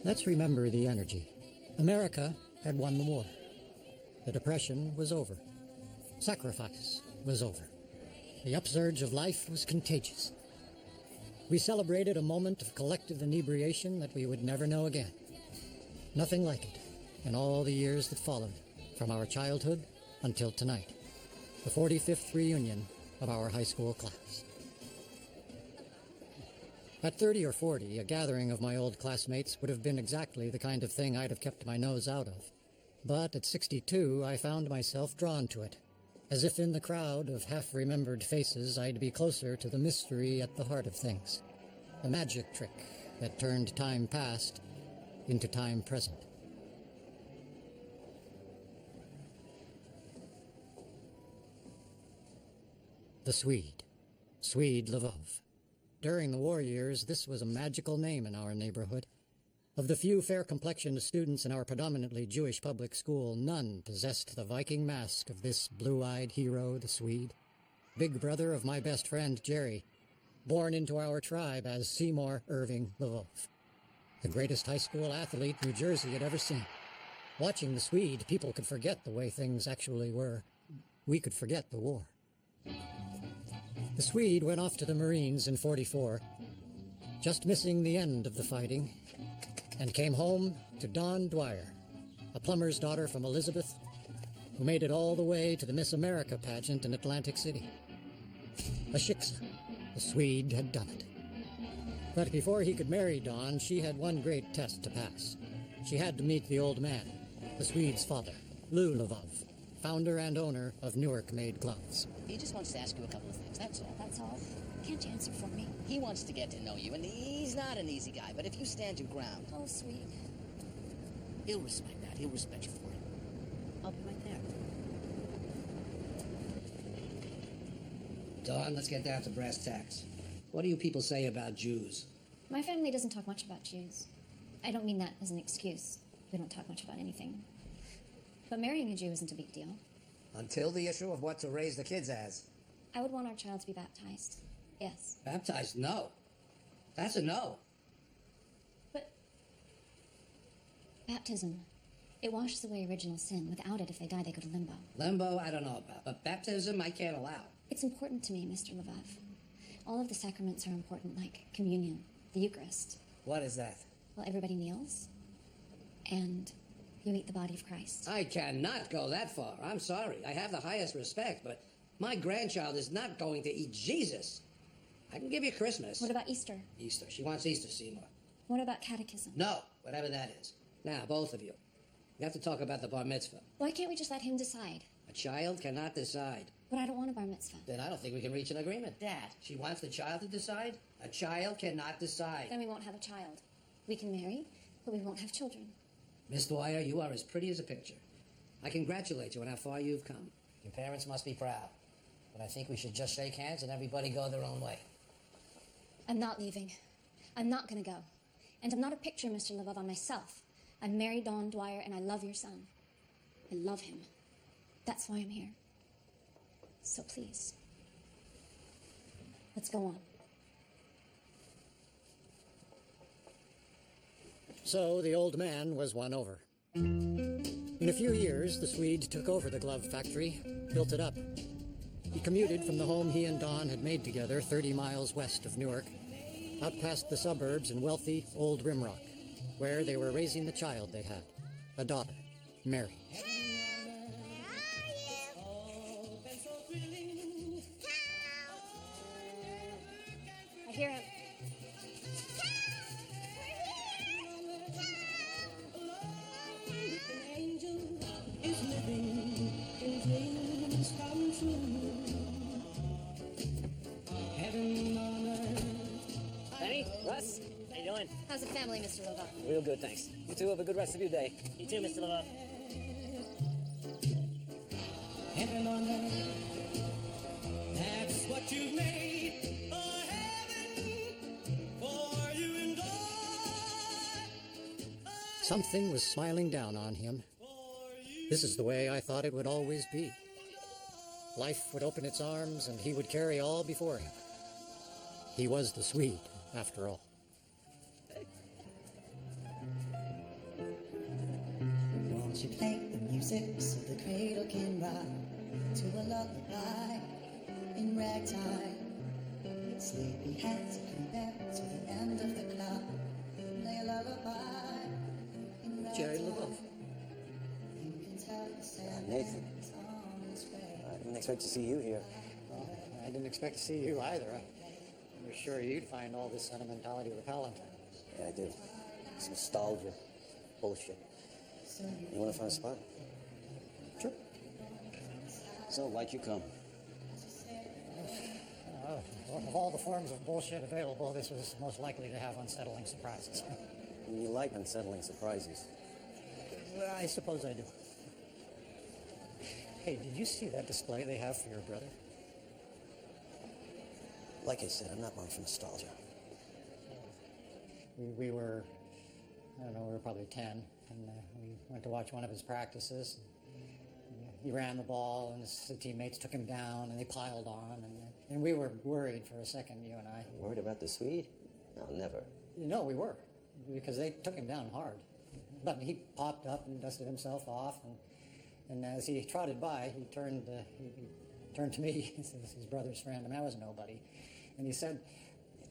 Let's remember the energy. America had won the war. The Depression was over. Sacrifice was over. The upsurge of life was contagious. We celebrated a moment of collective inebriation that we would never know again. Nothing like it in all the years that followed, from our childhood until tonight, the 45th reunion of our high school class. At 30 or 40, a gathering of my old classmates would have been exactly the kind of thing I'd have kept my nose out of. But at 62, I found myself drawn to it. As if in the crowd of half-remembered faces, I'd be closer to the mystery at the heart of things. A magic trick that turned time past into time present. The Swede. Swede Lvov. During the war years, this was a magical name in our neighborhood. Of the few fair-complexioned students in our predominantly Jewish public school, none possessed the Viking mask of this blue-eyed hero, the Swede. Big brother of my best friend, Jerry, born into our tribe as Seymour Irving Lvov. The greatest high school athlete New Jersey had ever seen. Watching the Swede, people could forget the way things actually were. We could forget the war. The Swede went off to the Marines in '44, just missing the end of the fighting, and came home to Dawn Dwyer, a plumber's daughter from Elizabeth, who made it all the way to the Miss America pageant in Atlantic City. A shiksa. The Swede had done it. But before he could marry Dawn, she had one great test to pass. She had to meet the old man, the Swede's father, Lou Lvov, founder and owner of Newark-made gloves. He just wants to ask you a couple of things, that's all. That's all? Can't you answer for me? He wants to get to know you, and he's not an easy guy, but if you stand your ground... Oh, sweet. He'll respect that. He'll respect you for it. I'll be right there. Dawn, let's get down to brass tacks. What do you people say about Jews? My family doesn't talk much about Jews. I don't mean that as an excuse. We don't talk much about anything. But marrying a Jew isn't a big deal. Until the issue of what to raise the kids as. I would want our child to be baptized. Yes. Baptized? No. That's a no. But baptism, it washes away original sin. Without it, if they die, they go to limbo. Limbo, I don't know about. But baptism, I can't allow. It's important to me, Mr. Lvov. All of the sacraments are important, like communion, the Eucharist. What is that? Well, everybody kneels, and you eat the body of Christ. I cannot go that far. I'm sorry. I have the highest respect, but my grandchild is not going to eat Jesus. I can give you Christmas. What about Easter? Easter. She wants Easter, Seymour. What about catechism? No, whatever that is. Now, both of you. We have to talk about the bar mitzvah. Why can't we just let him decide? A child cannot decide. But I don't want a bar mitzvah. Then I don't think we can reach an agreement. Dad, she wants the child to decide? A child cannot decide. Then we won't have a child. We can marry, but we won't have children. Miss Dwyer, you are as pretty as a picture. I congratulate you on how far you've come. Your parents must be proud. But I think we should just shake hands and everybody go their own way. I'm not leaving. I'm not going to go. And I'm not a picture, Mr. Lvov, on myself. I'm Mary Dawn Dwyer, and I love your son. I love him. That's why I'm here. So please, let's go on. So the old man was won over. In a few years, the Swede took over the glove factory, built it up. He commuted from the home he and Dawn had made together 30 miles west of Newark, out past the suburbs in wealthy Old Rimrock, where they were raising the child they had, a daughter, Mary. I hear him. Benny, Russ, how you doing? How's the family, Mr. Lvov? Real good, thanks. You two have a good rest of your day. You too, Mr. Lvov. Heaven on earth, that's what you've made a heaven for you and I. Something was smiling down on him. This is the way I thought it would always be. Life would open its arms, and he would carry all before him. He was the Swede, after all. She played the music so the cradle can rock to a lullaby in ragtime. Sleepy heads come back to the end of the clock. Play a lullaby in ragtime. Jerry LaBeouf. You can tell the sad Nathan. man's on his way. I didn't expect to see you here. Well, I didn't expect to see you either. I was sure you'd find all this sentimentality repellent. Yeah, I do. It's nostalgia. Bullshit. You want to find a spot? Sure. So, why'd you come? Of all the forms of bullshit available, this was most likely to have unsettling surprises. You like unsettling surprises. Well, I suppose I do. Hey, did you see that display they have for your brother? Like I said, I'm not one for nostalgia. We were, I don't know, we were probably 10, and we went to watch one of his practices. He ran the ball, and his teammates took him down, and they piled on, and we were worried for a second, you and I. Worried about the Swede? No, never. No, we were, because they took him down hard. But he popped up and dusted himself off, and as he trotted by, he turned to me, his brother's friend. I mean, I was nobody, and he said,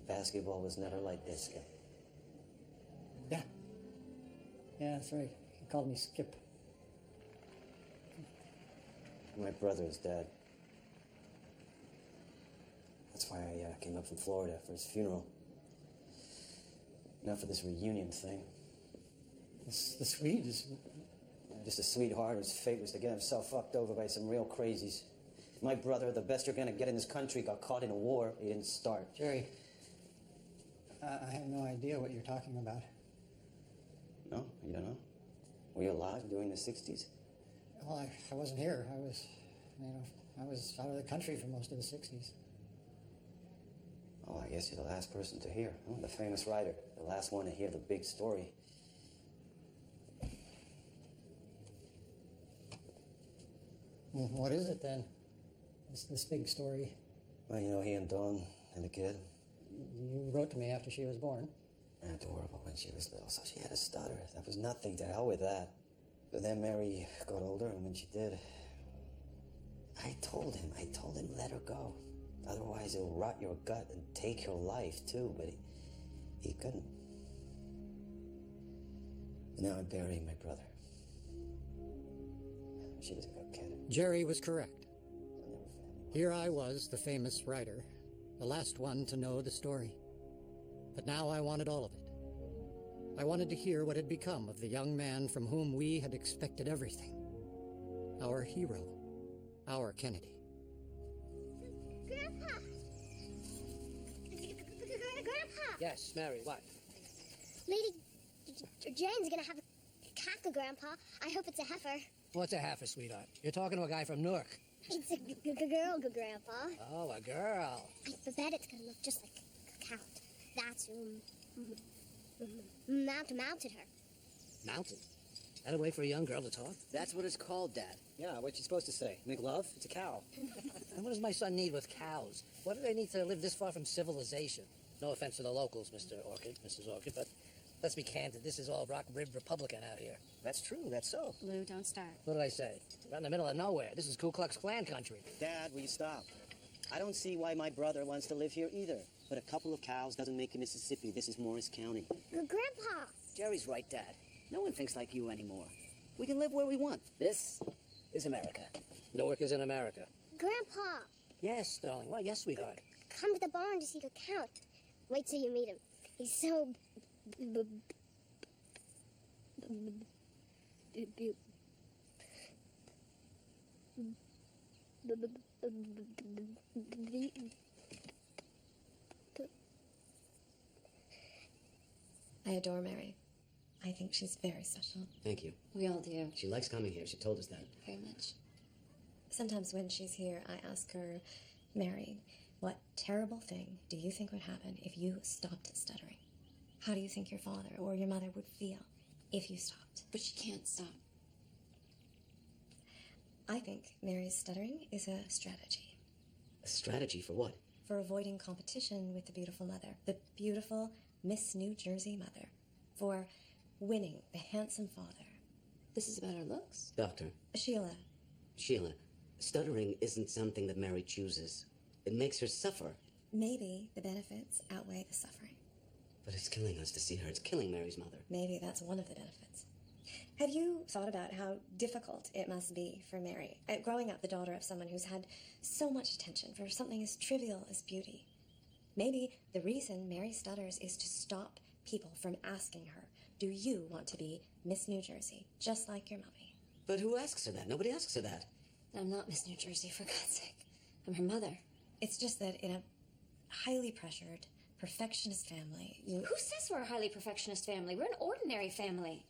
Basketball was never like this. "Yeah, that's right." He called me Skip. My brother is dead. That's why I came up from Florida for his funeral. Not for this reunion thing. The Swede is... Just a sweetheart whose fate was to get himself fucked over by some real crazies. My brother, the best you're gonna get in this country, got caught in a war he didn't start. Jerry, I have no idea what you're talking about. No? You don't know? Were you alive during the 60s? Well, I wasn't here. I was out of the country for most of the 60s. Oh, I guess you're the last person to hear. Oh, the famous writer. The last one to hear the big story. Well, what is it then? This big story. Well, you know, he and Dawn had a kid. You wrote to me after she was born. Adorable when she was little, so she had a stutter. That was nothing. To hell with that. But then Mary got older, and when she did, I told him, let her go. Otherwise, it'll rot your gut and take your life, too. But he couldn't. And now I'm burying my brother. She was a good kid. Jerry was correct. Here I was, the famous writer, the last one to know the story. But now I wanted all of it. I wanted to hear what had become of the young man from whom we had expected everything. Our hero. Our Kennedy. Grandpa! Grandpa! Yes, Mary, what? Lady Jane's gonna have a cackle, Grandpa. I hope it's a heifer. What's a heifer, sweetheart? You're talking to a guy from Newark. It's a girl, Grandpa. Oh, a girl. I bet it's gonna look just like a cow. That's mounted her. Mountain? That a way for a young girl to talk? That's what it's called, Dad. Yeah, what you supposed to say? Make love? It's a cow. And what does my son need with cows? What do they need to live this far from civilization? No offense to the locals, Mr. Orchid, Mrs. Orchid, but let's be candid. This is all rock-ribbed Republican out here. That's true, that's so. Lou, don't start. What did I say? We're in the middle of nowhere. This is Ku Klux Klan country. Dad, will you stop? I don't see why my brother wants to live here either. But a couple of cows doesn't make it Mississippi. This is Morris County. Grandpa! Jerry's right, Dad. No one thinks like you anymore. We can live where we want. This is America. Newark is in America. Grandpa! Yes, darling. Well, yes, sweetheart. Come to the barn to see the Count. Wait till you meet him. He's so... I adore Mary. I think she's very special. Thank you. We all do. She likes coming here. She told us that. Very much. Sometimes when she's here, I ask her, Mary, what terrible thing do you think would happen if you stopped stuttering? How do you think your father or your mother would feel if you stopped? But she can't stop. I think Mary's stuttering is a strategy. A strategy for what? For avoiding competition with the beautiful mother. The beautiful Miss New Jersey mother. For winning the handsome father. This is about her looks. Doctor, Sheila, stuttering isn't something that Mary chooses. It makes her suffer. maybe the benefits outweigh the suffering. But it's killing us to see her. It's killing Mary's mother. Maybe that's one of the benefits. Have you thought about how difficult it must be for Mary, growing up the daughter of someone who's had so much attention for something as trivial as beauty? Maybe the reason Mary stutters is to stop people from asking her, do you want to be Miss New Jersey, just like your mommy? But who asks her that? Nobody asks her that. I'm not Miss New Jersey, for God's sake. I'm her mother. It's just that in a highly pressured, perfectionist family, Who says we're a highly perfectionist family? We're an ordinary family.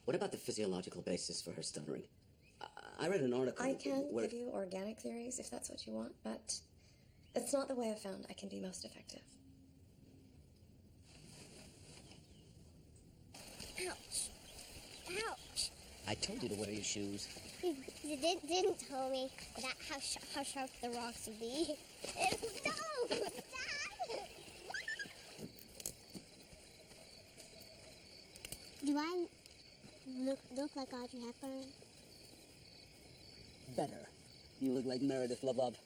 What about the physiological basis for her stuttering? I read an article I can where... give you organic theories if that's what you want, but it's not the way I've found I can be most effective. Ouch. Ouch. I told you to wear your shoes. You didn't tell me that how sharp the rocks would be. No! Stop! Do I look like Audrey Hepburn? Better. You look like Meredith Love.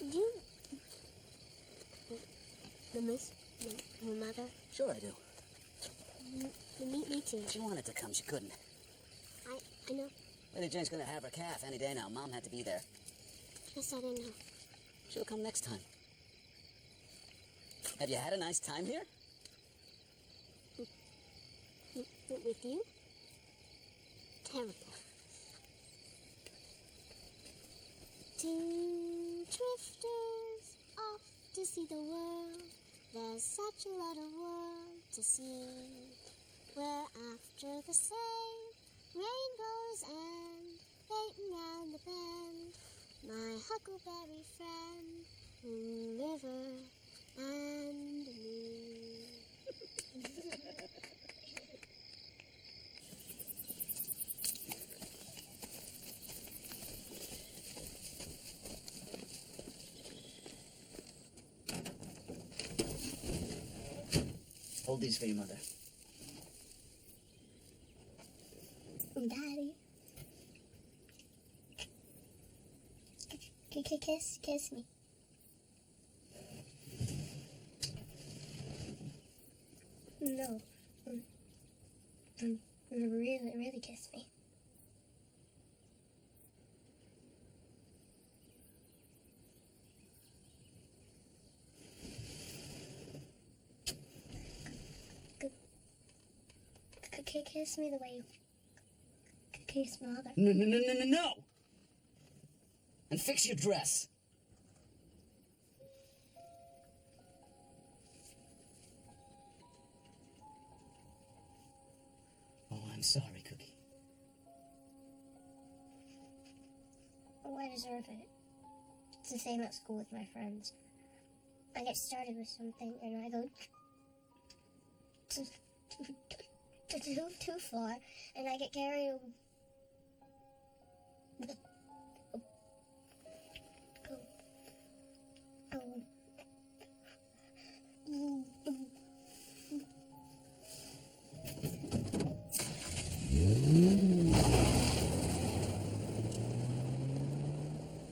You... The mother? Sure I do. Me too. She wanted to come, she couldn't. I know. Lady Jane's gonna have her calf any day now. Mom had to be there. Yes, I didn't know. She'll come next time. Have you had a nice time here? With you? Terrible. Two drifters off to see the world. There's such a lot of world to see. We're after the same rainbows and waiting round the bend. My huckleberry friend, river and me. Hold these for your mother. Daddy. Kiss me. No. Really kiss me. Kiss me the way you kiss mother. No! And fix your dress. Oh, I'm sorry, Cookie. Oh, I deserve it. It's the same at school with my friends. I get started with something and I go too far, and I get carried away.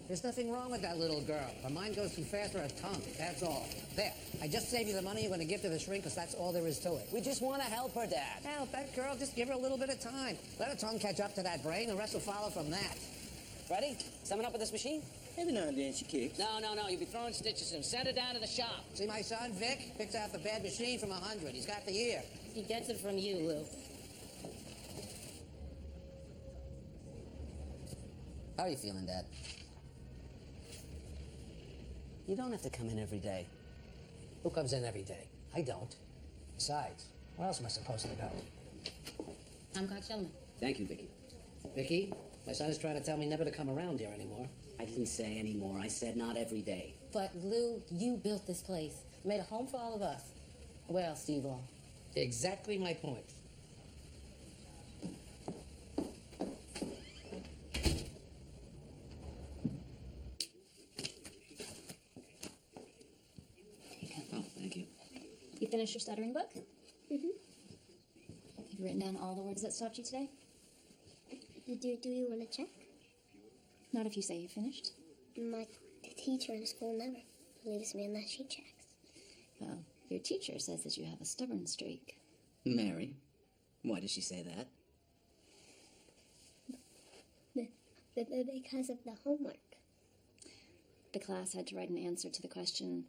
There's nothing wrong with that little girl. Her mind goes too fast for her tongue, that's all. There, I just saved you the money you're going to give to the shrink because that's all there is to it. We just want to help her, Dad. Help that girl, just give her a little bit of time. Let her tongue catch up to that brain, the rest will follow from that. Ready? Summon up with this machine? Every now and then she kicks. No. You'll be throwing stitches in. Send her down to the shop. See my son, Vic? Picks out the bad machine from 100. He's got the ear. He gets it from you, Lou. How are you feeling, Dad? You don't have to come in every day. Who comes in every day? I don't. Besides, where else am I supposed to go? I'm Coachella. Thank you, Vicky. Vicky, my son is trying to tell me never to come around here anymore. I didn't say anymore. I said not every day. But, Lou, you built this place. Made a home for all of us. Well, Steve Law. Exactly my point. Oh, thank you. You finished your stuttering book? Mm-hmm. You written down all the words that stopped you today? Do you want to check? Not if you say you finished. The teacher in school never believes me unless she checks. Well, your teacher says that you have a stubborn streak. Mary, why does she say that? Because of the homework. The class had to write an answer to the question,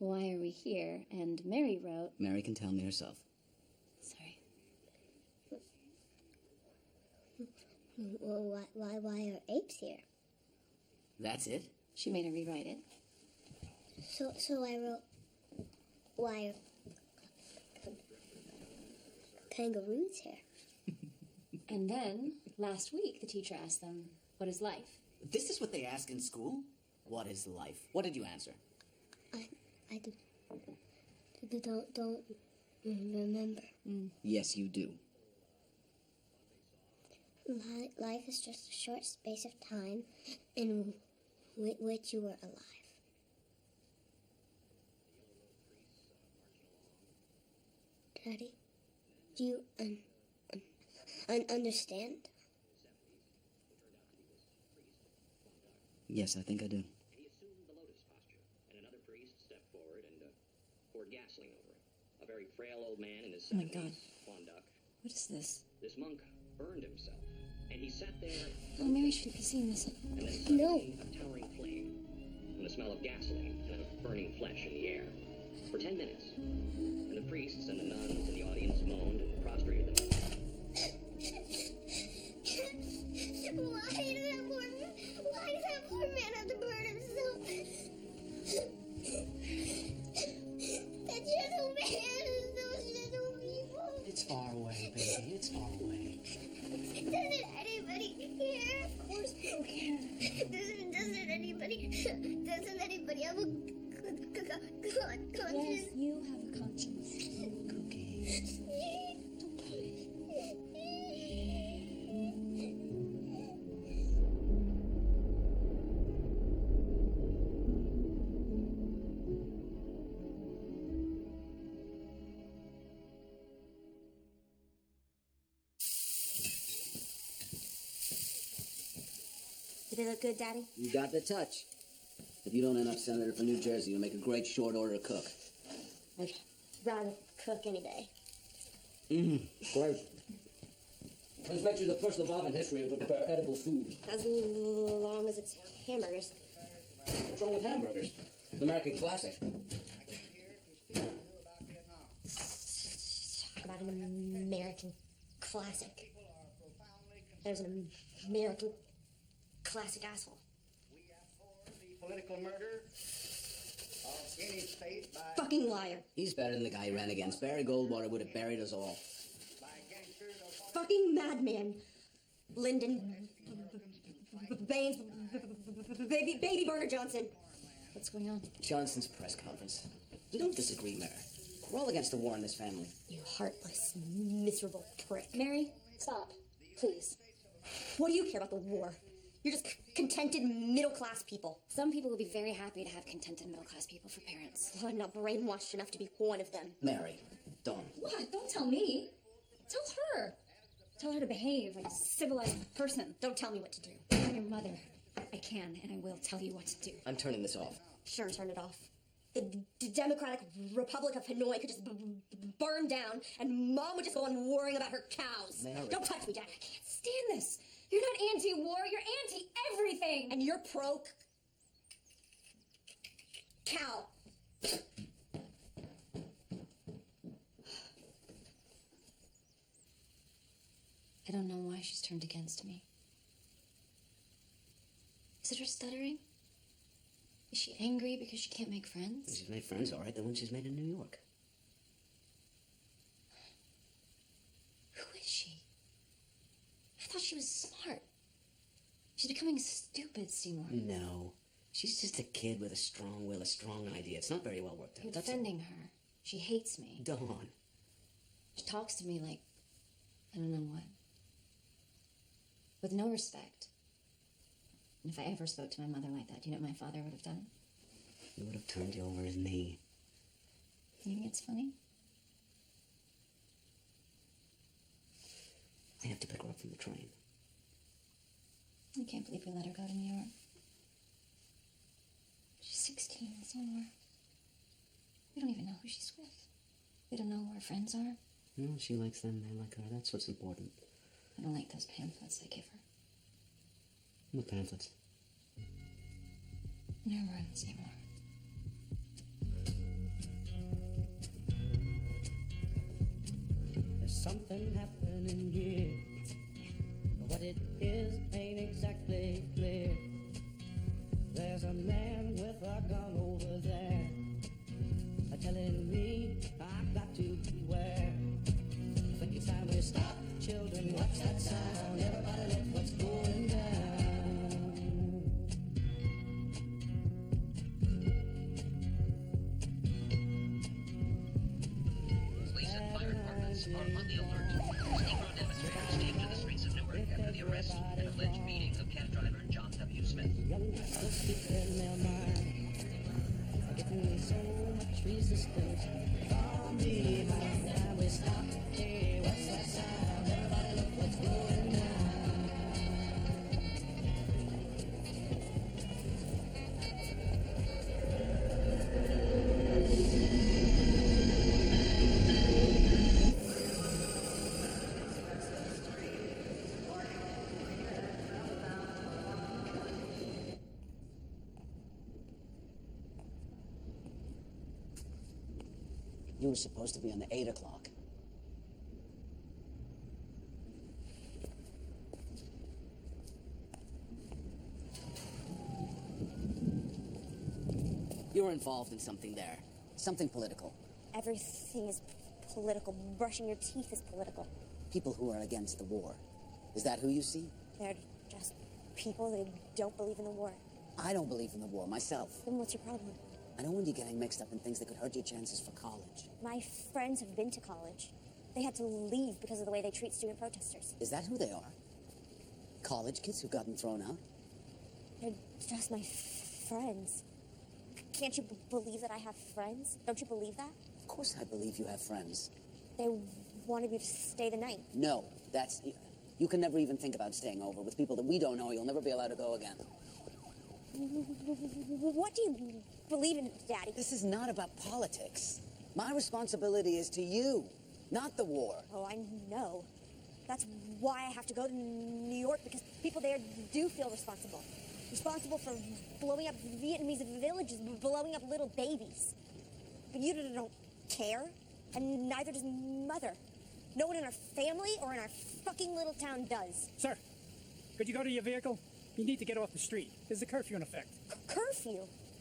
why are we here? And Mary wrote... Mary can tell me herself. Sorry. Well, why are apes here? That's it? She made her rewrite it. So I wrote, why are kangaroos here? And then, last week, the teacher asked them, what is life? This is what they ask in school? What is life? What did you answer? I don't remember. Yes, you do. Life is just a short space of time in which you were alive. Daddy, do you understand? Yes, I think I do. And he assumed the lotus posture, and another priest stepped forward and poured gasoline over him. A very frail old man in his 70s. Oh my God. Quanduck. What is this? This monk burned himself, and he sat there. Oh, Mary shouldn't be seeing this. And then suddenly a towering flame, and the smell of gasoline and of burning flesh in the air. For 10 minutes. And the priests and the nuns in the audience moaned and prostrated themselves. Why does that poor man have to burn himself? That gentle man is those gentle people. It's far away, baby. It's far away. Doesn't anybody care? Of course people care. Doesn't anybody have a conscience? Yes, you have a conscience. Cookies. Did they look good, Daddy? You got the touch. If you don't end up senator for New Jersey, you'll make a great short order cook. I'd rather cook any day. Great. This makes you the first Slav in history to prepare edible food. As long as it's hamburgers. What's wrong with hamburgers? It's an American classic. Talk about an American classic. There's an American classic asshole. Political murder of any state by Fucking liar. He's better than the guy he ran against. Barry Goldwater would have buried us all. Fucking madman. Lyndon Baines, baby Burner Johnson. What's going on? Johnson's press conference. We don't disagree, Mary. We're all against the war in this family. You heartless, miserable prick. Mary, stop. Please. What do you care about the war? You're just contented middle-class people. Some people will be very happy to have contented middle-class people for parents. Well, I'm not brainwashed enough to be one of them. Mary, don't. What? Don't tell me. Tell her. Tell her to behave like a civilized person. Don't tell me what to do. I'm your mother. I can and I will tell you what to do. I'm turning this off. Sure, turn it off. The Democratic Republic of Hanoi could just burn down, and Mom would just go on worrying about her cows. Mary. Don't touch me, Dad. I can't Stand this. You're not anti-war. You're anti-everything. And you're pro-cow. I don't know why she's turned against me. Is it her stuttering? Is she angry because she can't make friends? She's made friends, all right, the one she's made in New York. Who is she? I thought she was smart. She's becoming stupid, Seymour. No. She's just a kid with a strong will, a strong idea. It's not very well worked out. You're That's defending her. She hates me. Dawn. She talks to me like, I don't know what. With no respect. And if I ever spoke to my mother like that, do you know what my father would have done? He would have turned you over his knee. You think it's funny? I have to pick her up from the train. I can't believe we let her go to New York. She's 16, so are we. We don't even know who she's with. We don't know who her friends are. No, she likes them, they like her. That's what's important. I don't like those pamphlets they give her. What pamphlets? Never runs anymore. There's something happening here. What it is ain't exactly clear. There's a man with a gun over there, telling me I've got to beware. I think it's time we stop, children. What's that sound? Everybody look what's going down. Police and fire departments are on the alert. Negro demonstrators take to the streets of Newark after the arrest and alleged beating of cab driver John W. Smith. Young people keep in their mind, getting so much resistance from behind. Now we stop. Hey, what's that sound? Everybody look what's going down. You were supposed to be on the 8 o'clock. You were involved in something there. Something political. Everything is political. Brushing your teeth is political. People who are against the war. Is that who you see? They're just people that don't believe in the war. I don't believe in the war myself. Then what's your problem? I don't want you getting mixed up in things that could hurt your chances for college. My friends have been to college. They had to leave because of the way they treat student protesters. Is that who they are? College kids who've gotten thrown out? They're just my friends. Can't you believe that I have friends? Don't you believe that? Of course I believe you have friends. They wanted me to stay the night. No, that's... You can never even think about staying over with people that we don't know. You'll never be allowed to go again. What do you believe in, Daddy? This is not about politics. My responsibility is to you, not the war. Oh, I know. That's why I have to go to New York, because people there do feel responsible. Responsible for blowing up Vietnamese villages, blowing up little babies. But you don't care, and neither does Mother. No one in our family or in our fucking little town does. Sir, could you go to your vehicle? You need to get off the street. There's a curfew in effect. Curfew?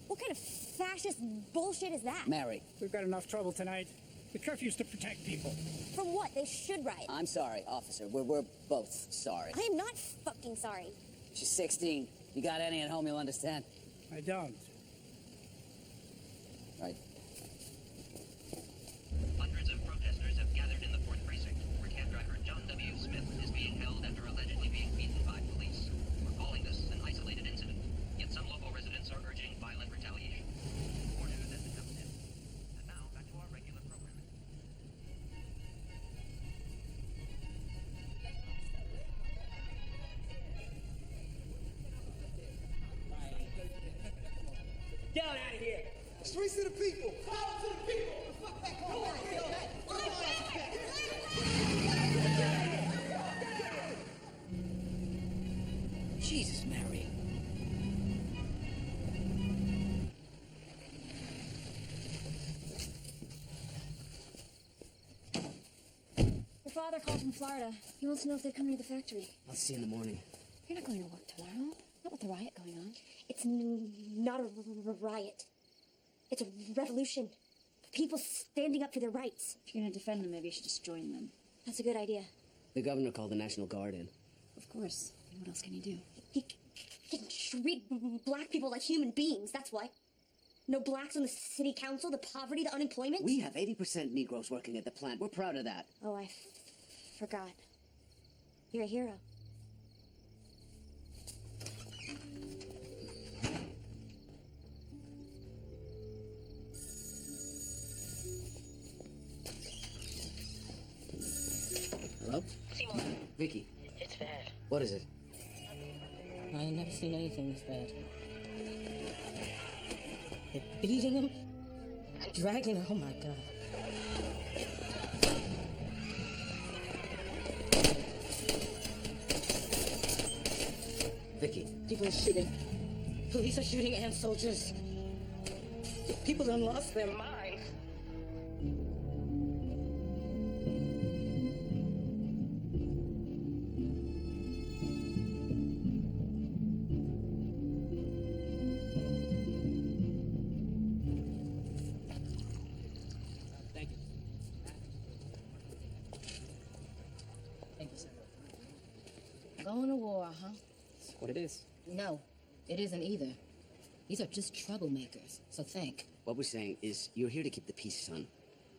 What kind of fascist bullshit is that? Mary. We've got enough trouble tonight. The curfew's to protect people. From what? They should riot. I'm sorry, officer. We're both sorry. I am not fucking sorry. She's 16. You got any at home you'll understand? I don't. Right. Hundreds of protesters have gathered in the 4th Precinct, where cab driver John W. Smith is being held after allegedly being beaten by police. We're calling this an isolated incident, yet some local residents are urging violent retaliation. More news as it comes in. And now, back to our regular programming. Get out of here! Streets to the people! Power to the people! Fuck that! Come on! Jesus, Mary. Your father called from Florida. He wants to know if they've come near the factory. I'll see you in the morning. You're not going to work tomorrow. Not with the riot going on. It's not a riot. It's a revolution. People standing up for their rights. If you're going to defend them, maybe you should just join them. That's a good idea. The governor called the National Guard in. Of course. What else can you do? He can treat black people like human beings, that's what. No blacks on the city council, the poverty, the unemployment. We have 80% Negroes working at the plant. We're proud of that. Oh, I forgot. You're a hero. Hello? Seymour, Vicky, It's bad. what is it? I ain't never seen anything this bad. They're beating him, dragging him. Oh my God. Vicky. People are shooting. Police are shooting and soldiers. People done lost their minds. Thank you. Thank you, sir. Going to war, huh? That's what it is. No, it isn't either. These are just troublemakers, so think. What we're saying is you're here to keep the peace, son.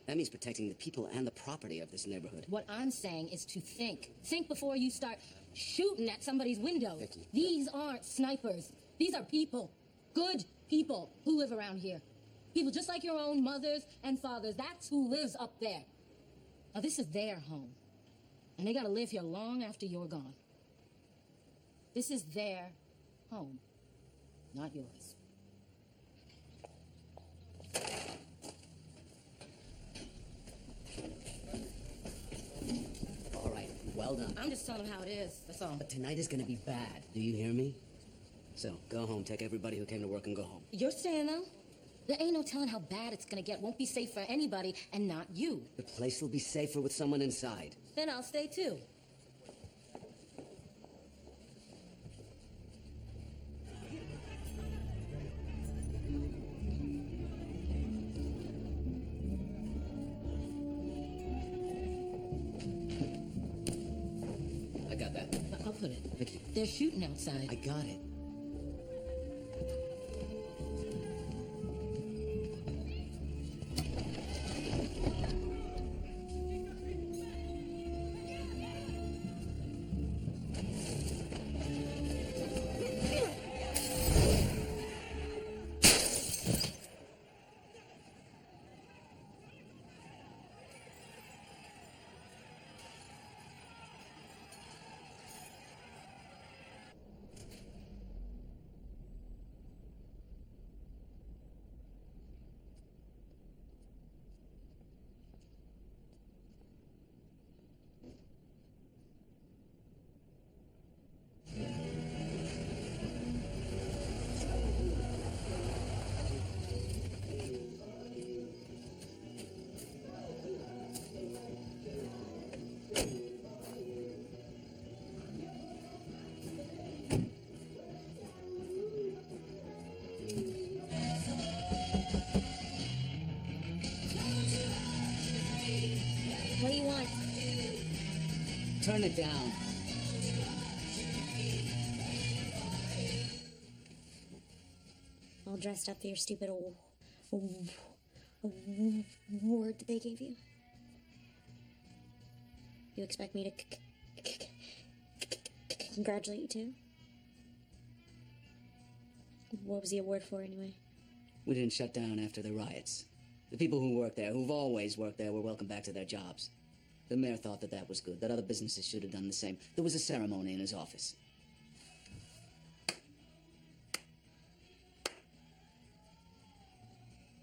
That means protecting the people and the property of this neighborhood. What I'm saying is to think. Think before you start shooting at somebody's window. Vicky. These aren't snipers. These are people. Good people who live around here. People just like your own mothers and fathers. That's who lives up there. Now, this is their home. And they gotta live here long after you're gone. This is their home, not yours. All right, well done. I'm just telling them how it is, that's all. But tonight is gonna be bad. Do you hear me? So, go home, take everybody who came to work and go home. You're staying, though? There ain't no telling how bad it's gonna get. Won't be safe for anybody, and not you. The place will be safer with someone inside. Then I'll stay, too. I got that. I'll put it. Vicky. They're shooting outside. I got it. What do you want? Turn it down. All dressed up for your stupid award that they gave you? You expect me to congratulate you too? What was the award for anyway? We didn't shut down after the riots. The people who work there, who've always worked there, were welcomed back to their jobs. The mayor thought that that was good, that other businesses should have done the same. There was a ceremony in his office.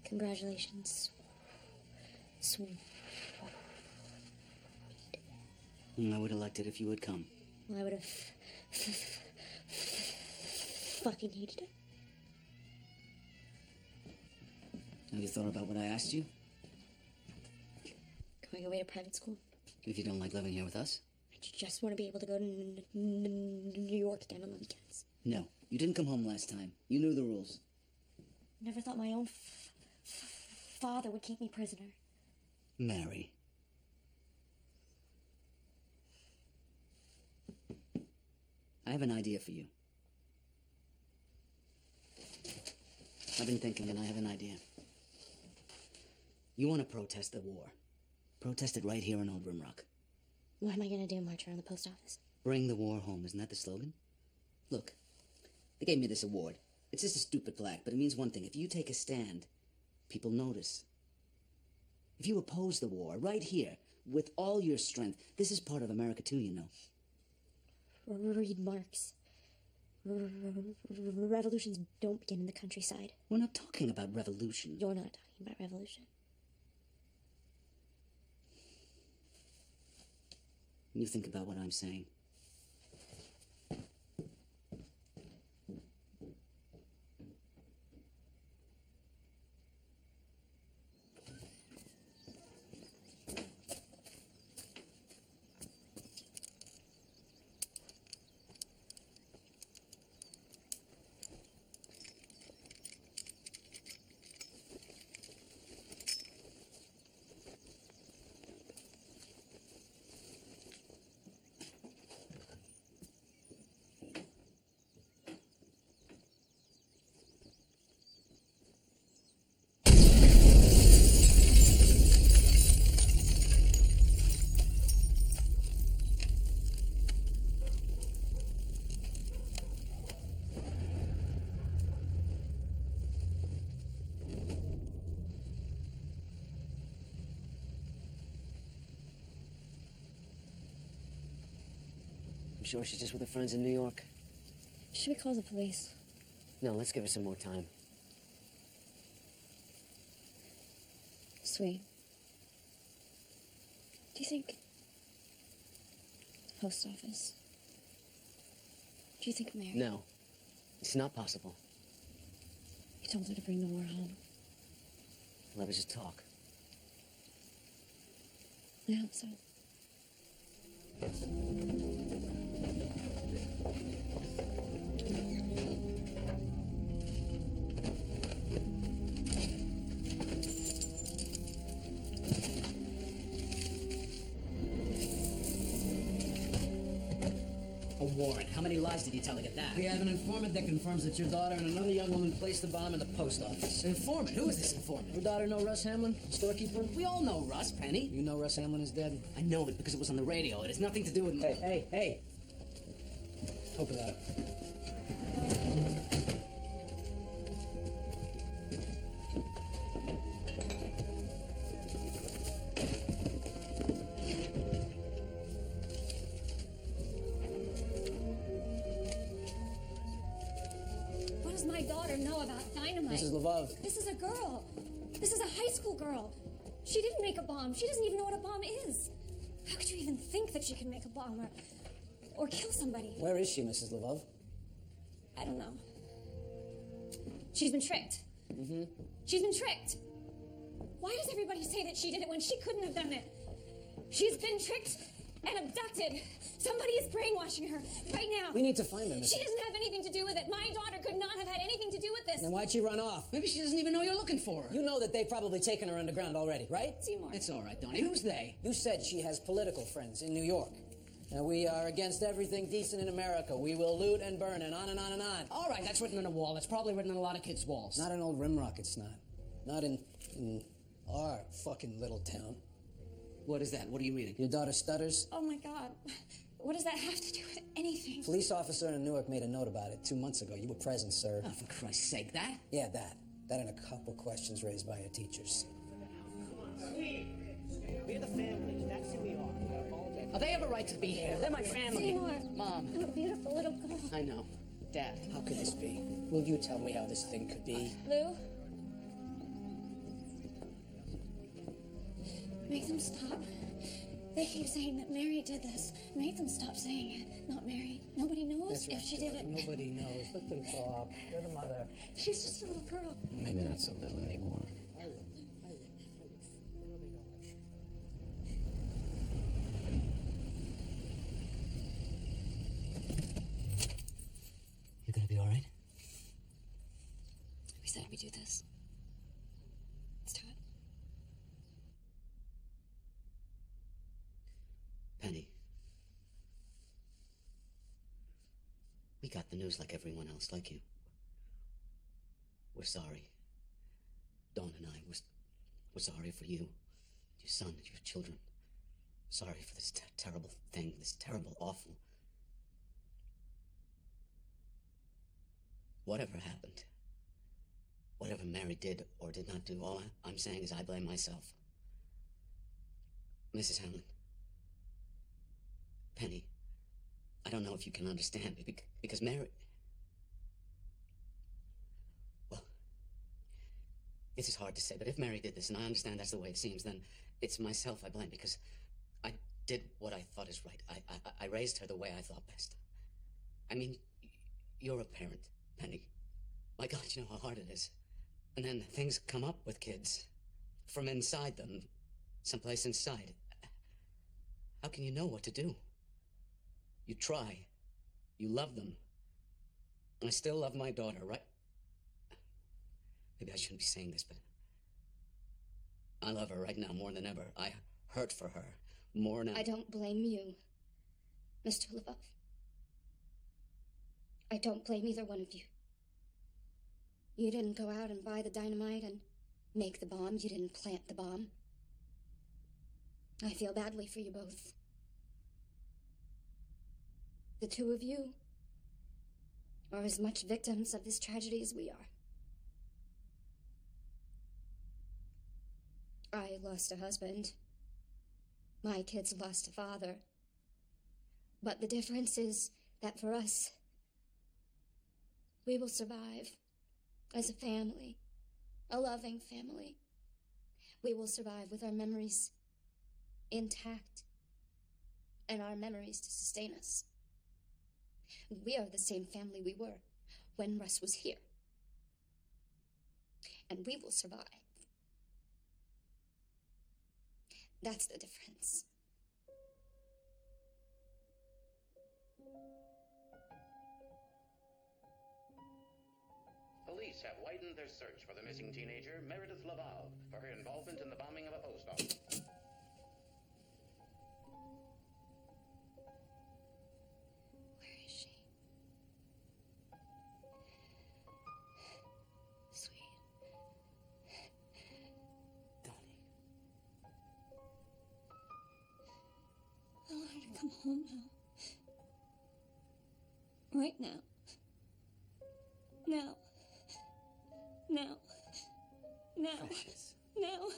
Congratulations. I would have liked it if you had come. Well, I would have fucking hated it. Have you thought about what I asked you? Going away to private school? If you don't like living here with us? I just want to be able to go to New York again on the weekends. No. You didn't come home last time. You knew the rules. Never thought my own father would keep me prisoner. Mary. I have an idea for you. I've been thinking and I have an idea. You want to protest the war. Protest it right here in Old Rimrock. What am I going to do, march around the post office? Bring the war home, isn't that the slogan? Look, they gave me this award. It's just a stupid plaque, but it means one thing. If you take a stand, people notice. If you oppose the war, right here, with all your strength, this is part of America too, you know. Read Marx. Revolutions don't begin in the countryside. We're not talking about revolution. You're not talking about revolution. You think about what I'm saying. I'm sure she's just with her friends in New York. Should we call the police? No, let's give her some more time. Sweet. Do you think the post office? Do you think Mary? No, it's not possible. You told her to bring the war home. Let us just talk. I hope so. A warrant. How many lies did you tell to get that? We have an informant that confirms that your daughter and another young woman placed the bomb in the post office. Informant? Who is this informant? Your daughter know Russ Hamlin, storekeeper? We all know Russ, Penny. You know Russ Hamlin is dead? I know it because it was on the radio. It has nothing to do with... Hey. Open that up. What does my daughter know about dynamite? Mrs. Lvov. This is a girl. This is a high school girl. She didn't make a bomb. She doesn't even know what a bomb is. How could you even think that she could make a bomb or kill somebody? Where is she, Mrs. Lvov? I don't know. She's been tricked. Mm-hmm. She's been tricked. Why does everybody say that she did it when she couldn't have done it? She's been tricked and abducted. Somebody is brainwashing her right now. We need to find her, Mrs. She doesn't have anything to do with it. My daughter could not have had anything to do with this. Then why'd she run off? Maybe she doesn't even know you're looking for her. You know that they've probably taken her underground already, right? Seymour. It's all right, Donnie. Who's they? You said she has political friends in New York. Now, we are against everything decent in America. We will loot and burn and on and on and on. All right, that's written on a wall. That's probably written on a lot of kids' walls. Not in old Rimrock, it's not. Not in our fucking little town. What is that? What are you reading? Your daughter stutters? Oh my God. What does that have to do with anything? Police officer in Newark made a note about it 2 months ago. You were present, sir. Oh, for Christ's sake, that? Yeah, that. That and a couple questions raised by your teachers. We're the family. That's who we are. They have a right to be here. They're my family. Seymour. Mom. I'm a beautiful little girl. I know. Dad. How could this be? Will you tell me how this thing could be? Lou? Make them stop. They keep saying that Mary did this. Make them stop saying it. Not Mary. Nobody knows if she did it. Nobody knows. Let them talk. You're the mother. She's just a little girl. Maybe not so little anymore. You gonna be all right? We said we do this. Let's do it. Penny. We got the news like everyone else, like you. We're sorry. Dawn and I, we're sorry for you, your son, and your children. Sorry for this terrible thing, this terrible, awful. Whatever happened, whatever Mary did or did not do, all I'm saying is I blame myself. Mrs. Hamlin. Penny, I don't know if you can understand, because Mary... Well, this is hard to say, but if Mary did this, and I understand that's the way it seems, then it's myself I blame, because I did what I thought is right. I raised her the way I thought best. I mean, you're a parent, Penny. My God, you know how hard it is. And then things come up with kids from inside them, someplace inside. How can you know what to do? You try. You love them. And I still love my daughter, right? Maybe I shouldn't be saying this, but I love her right now more than ever. I hurt for her more now. I don't blame you, Mr. Lvov. I don't blame either one of you. You didn't go out and buy the dynamite and make the bomb. You didn't plant the bomb. I feel badly for you both. The two of you are as much victims of this tragedy as we are. I lost a husband. My kids lost a father. But the difference is that for us, we will survive as a family, a loving family. We will survive with our memories intact and our memories to sustain us. We are the same family we were when Russ was here. And we will survive. That's the difference. Police have widened their search for the missing teenager, Meredith Laval, for her involvement in the bombing of a post office. Where is she? Sweet. Donnie. I want her to come home now. Right now. Now. Now. Now. Precious. Now.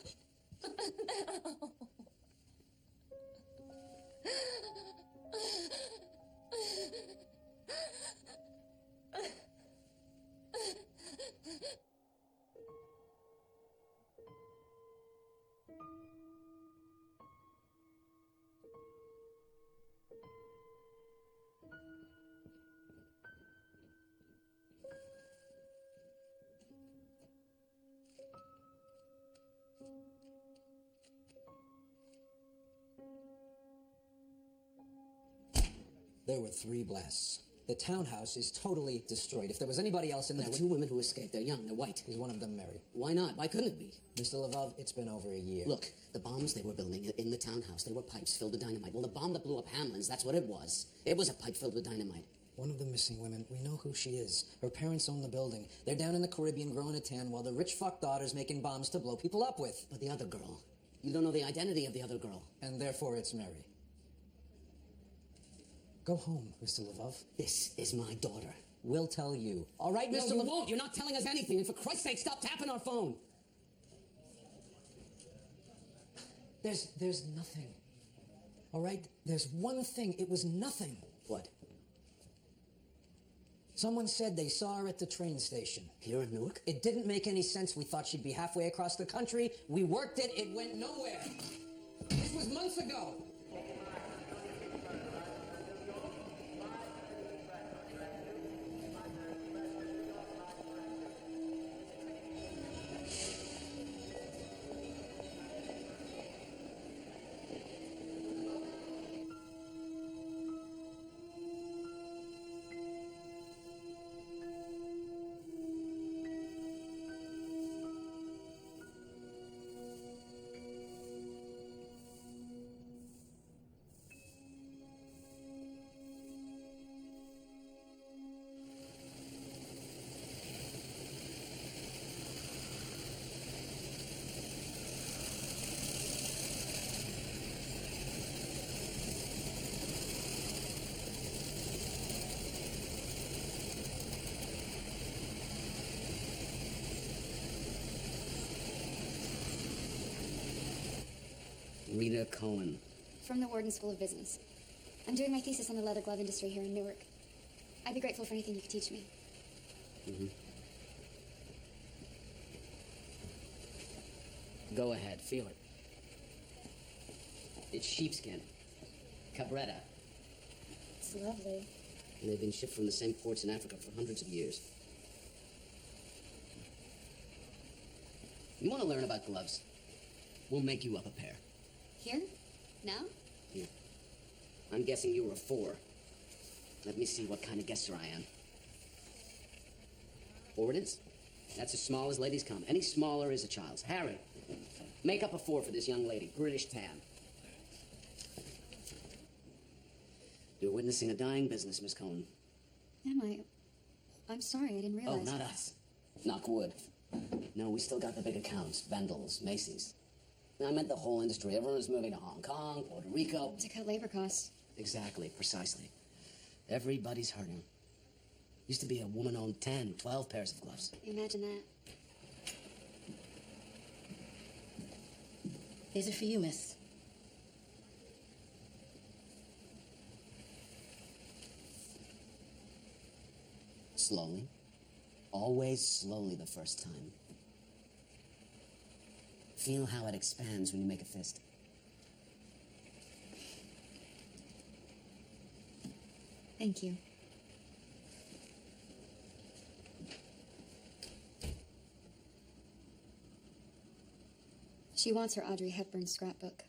There were 3 blasts. The townhouse is totally destroyed. If there was anybody else in there... The 2 women who escaped, they're young, they're white. Is one of them Mary? Why not? Why couldn't it be? Mr. Lvov, it's been over a year. Look, the bombs they were building in the townhouse, they were pipes filled with dynamite. Well, the bomb that blew up Hamlin's, that's what it was. It was a pipe filled with dynamite. One of the missing women, we know who she is. Her parents own the building. They're down in the Caribbean growing a tan while the rich fuck daughter's making bombs to blow people up with. But the other girl, you don't know the identity of the other girl. And therefore it's Mary. Go home, Mr. Lvov. This is my daughter. We'll tell you. All right, Mr. Lvov, you're not telling us anything. And for Christ's sake, stop tapping our phone. There's nothing. All right? There's one thing. It was nothing. What? Someone said they saw her at the train station. Here in Newark? It didn't make any sense. We thought she'd be halfway across the country. We worked it. It went nowhere. This was months ago. Rita Cohen. From the Wharton School of Business. I'm doing my thesis on the leather glove industry here in Newark. I'd be grateful for anything you could teach me. Mm-hmm. Go ahead, feel it. It's sheepskin. Cabretta. It's lovely. And they've been shipped from the same ports in Africa for hundreds of years. You want to learn about gloves? We'll make you up a pair. Here? Now? Here. I'm guessing you were a 4. Let me see what kind of guesser I am. Ordnance? That's as small as ladies come. Any smaller is a child's. Harry, make up a 4 for this young lady. British tan. You're witnessing a dying business, Miss Cohen. Am I? I'm sorry, I didn't realize. Oh, not us. Knock wood. No, we still got the big accounts. Bendel's, Macy's. I meant the whole industry. Everyone's moving to Hong Kong, Puerto Rico. To cut labor costs. Exactly, precisely. Everybody's hurting. Used to be a woman owned 10, 12 pairs of gloves. Imagine that. These are for you, miss. Slowly. Always slowly the first time. Feel how it expands when you make a fist. Thank you. She wants her Audrey Hepburn scrapbook.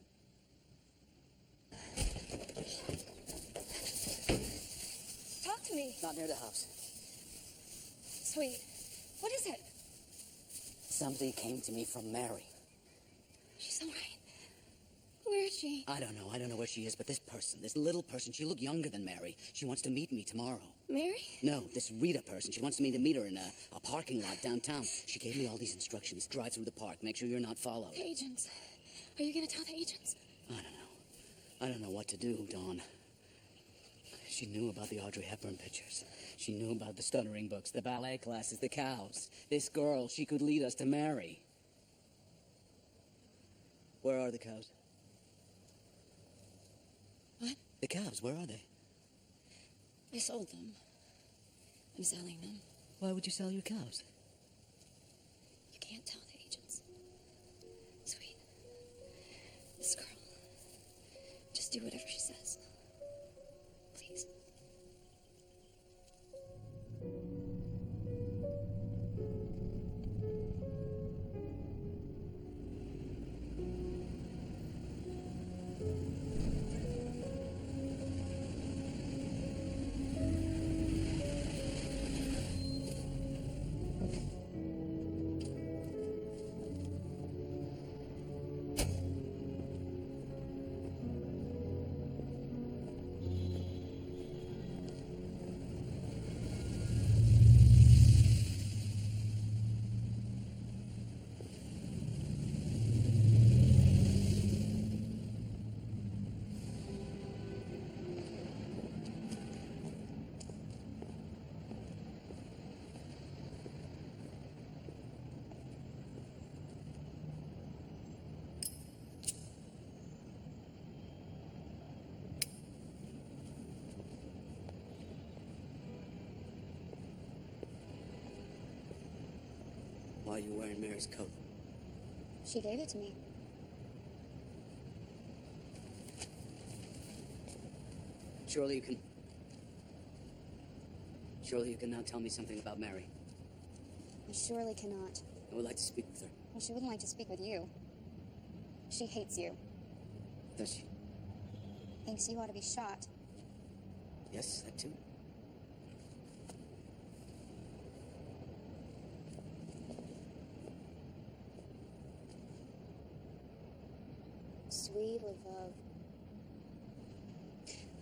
Talk to me. Not near the house. Sweet. What is it? Somebody came to me from Mary. She's all right. Where is she? I don't know where she is, but this person, this little person, she looked younger than Mary. She wants to meet me tomorrow. Mary? No, this Rita person. She wants me to meet her in a parking lot downtown. She gave me all these instructions. Drive through the park. Make sure you're not followed. The agents. Are you going to tell the agents? I don't know what to do, Dawn. She knew about the Audrey Hepburn pictures. She knew about the stuttering books, the ballet classes, the cows. This girl, she could lead us to Mary. Where are the cows? What? The cows, where are they? I sold them. I'm selling them. Why would you sell your cows? You can't tell the agents. Sweet. This girl. Just do whatever she says. Please. Why are you wearing Mary's coat? She gave it to me. Surely you can now tell me something about Mary. I surely cannot. I would like to speak with her. Well, she wouldn't like to speak with you. She hates you. Does she? Thinks you ought to be shot. Yes, that too. Sweet love.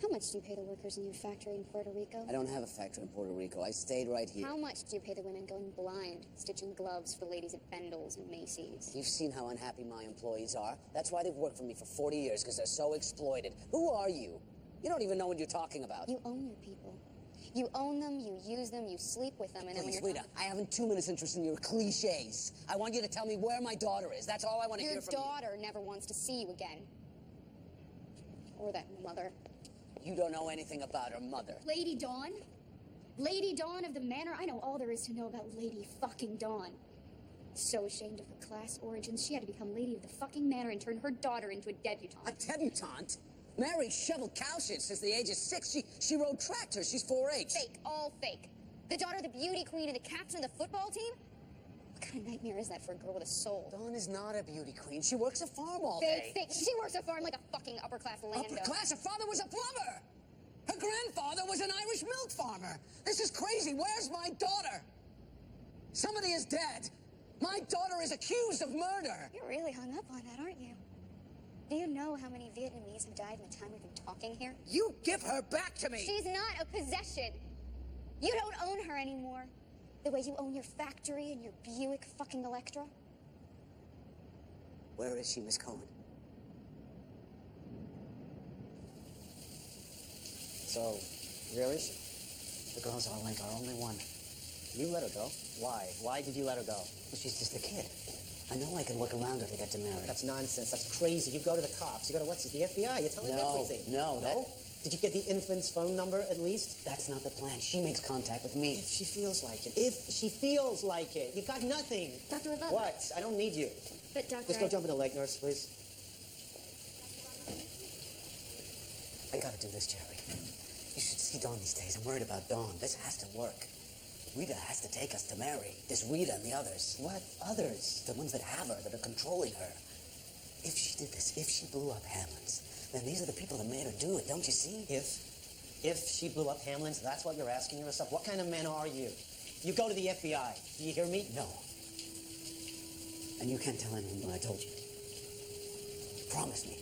How much do you pay the workers in your factory in Puerto Rico? I don't have a factory in Puerto Rico. I stayed right here. How much do you pay the women going blind, stitching gloves for the ladies at Bendel's and Macy's? You've seen how unhappy my employees are. That's why they've worked for me for 40 years, because they're so exploited. Who are you? You don't even know what you're talking about. You own your people. You own them, you use them, you sleep with them, and then when Please, you're Rita, I haven't 2 minutes interest in your cliches. I want you to tell me where my daughter is. That's all I want to hear from you. Your daughter never wants to see you again. Or that mother. You don't know anything about her mother. Lady Dawn? Lady Dawn of the Manor? I know all there is to know about Lady fucking Dawn. So ashamed of her class origins, she had to become Lady of the fucking Manor and turn her daughter into a debutante. A debutante? Mary shoveled cow shit since the age of 6. She rode tractors. She's 4-H. Fake, all fake. The daughter of the beauty queen and the captain of the football team? What kind of nightmare is that for a girl with a soul? Dawn is not a beauty queen. She works a farm all day. Fake. She works a farm like a fucking upper-class lando. Upper class? Her father was a plumber. Her grandfather was an Irish milk farmer. This is crazy. Where's my daughter? Somebody is dead. My daughter is accused of murder. You're really hung up on that, aren't you? Do you know how many Vietnamese have died in the time we've been talking here? You give her back to me. She's not a possession. You don't own her anymore. The way you own your factory and your Buick fucking Electra. Where is she, Miss Cohen? So, where is she? The girl's our link, our only one. You let her go. Why? Why did you let her go? Well, she's just a kid. I know I can work around her to get to Mary. That's nonsense. That's crazy. You go to the cops. You go to what's it, the FBI. You tell them everything. No. Did you get the infant's phone number at least? That's not the plan. She makes contact with me. If she feels like it. If she feels like it. You got nothing. Dr. Dublado. What? I don't need you. But Doctor, Let's go jump in the lake, nurse, please. I gotta do this, Jerry. You should see Dawn these days. I'm worried about Dawn. This has to work. Rita has to take us to Mary. There's Rita and the others. What others? The ones that have her, that are controlling her. If she did this, if she blew up Hamlin's, then these are the people that made her do it, don't you see? If she blew up Hamlin's, that's what you're asking yourself. What kind of man are you? You go to the FBI. Do you hear me? No. And you can't tell anyone what I told you. Promise me.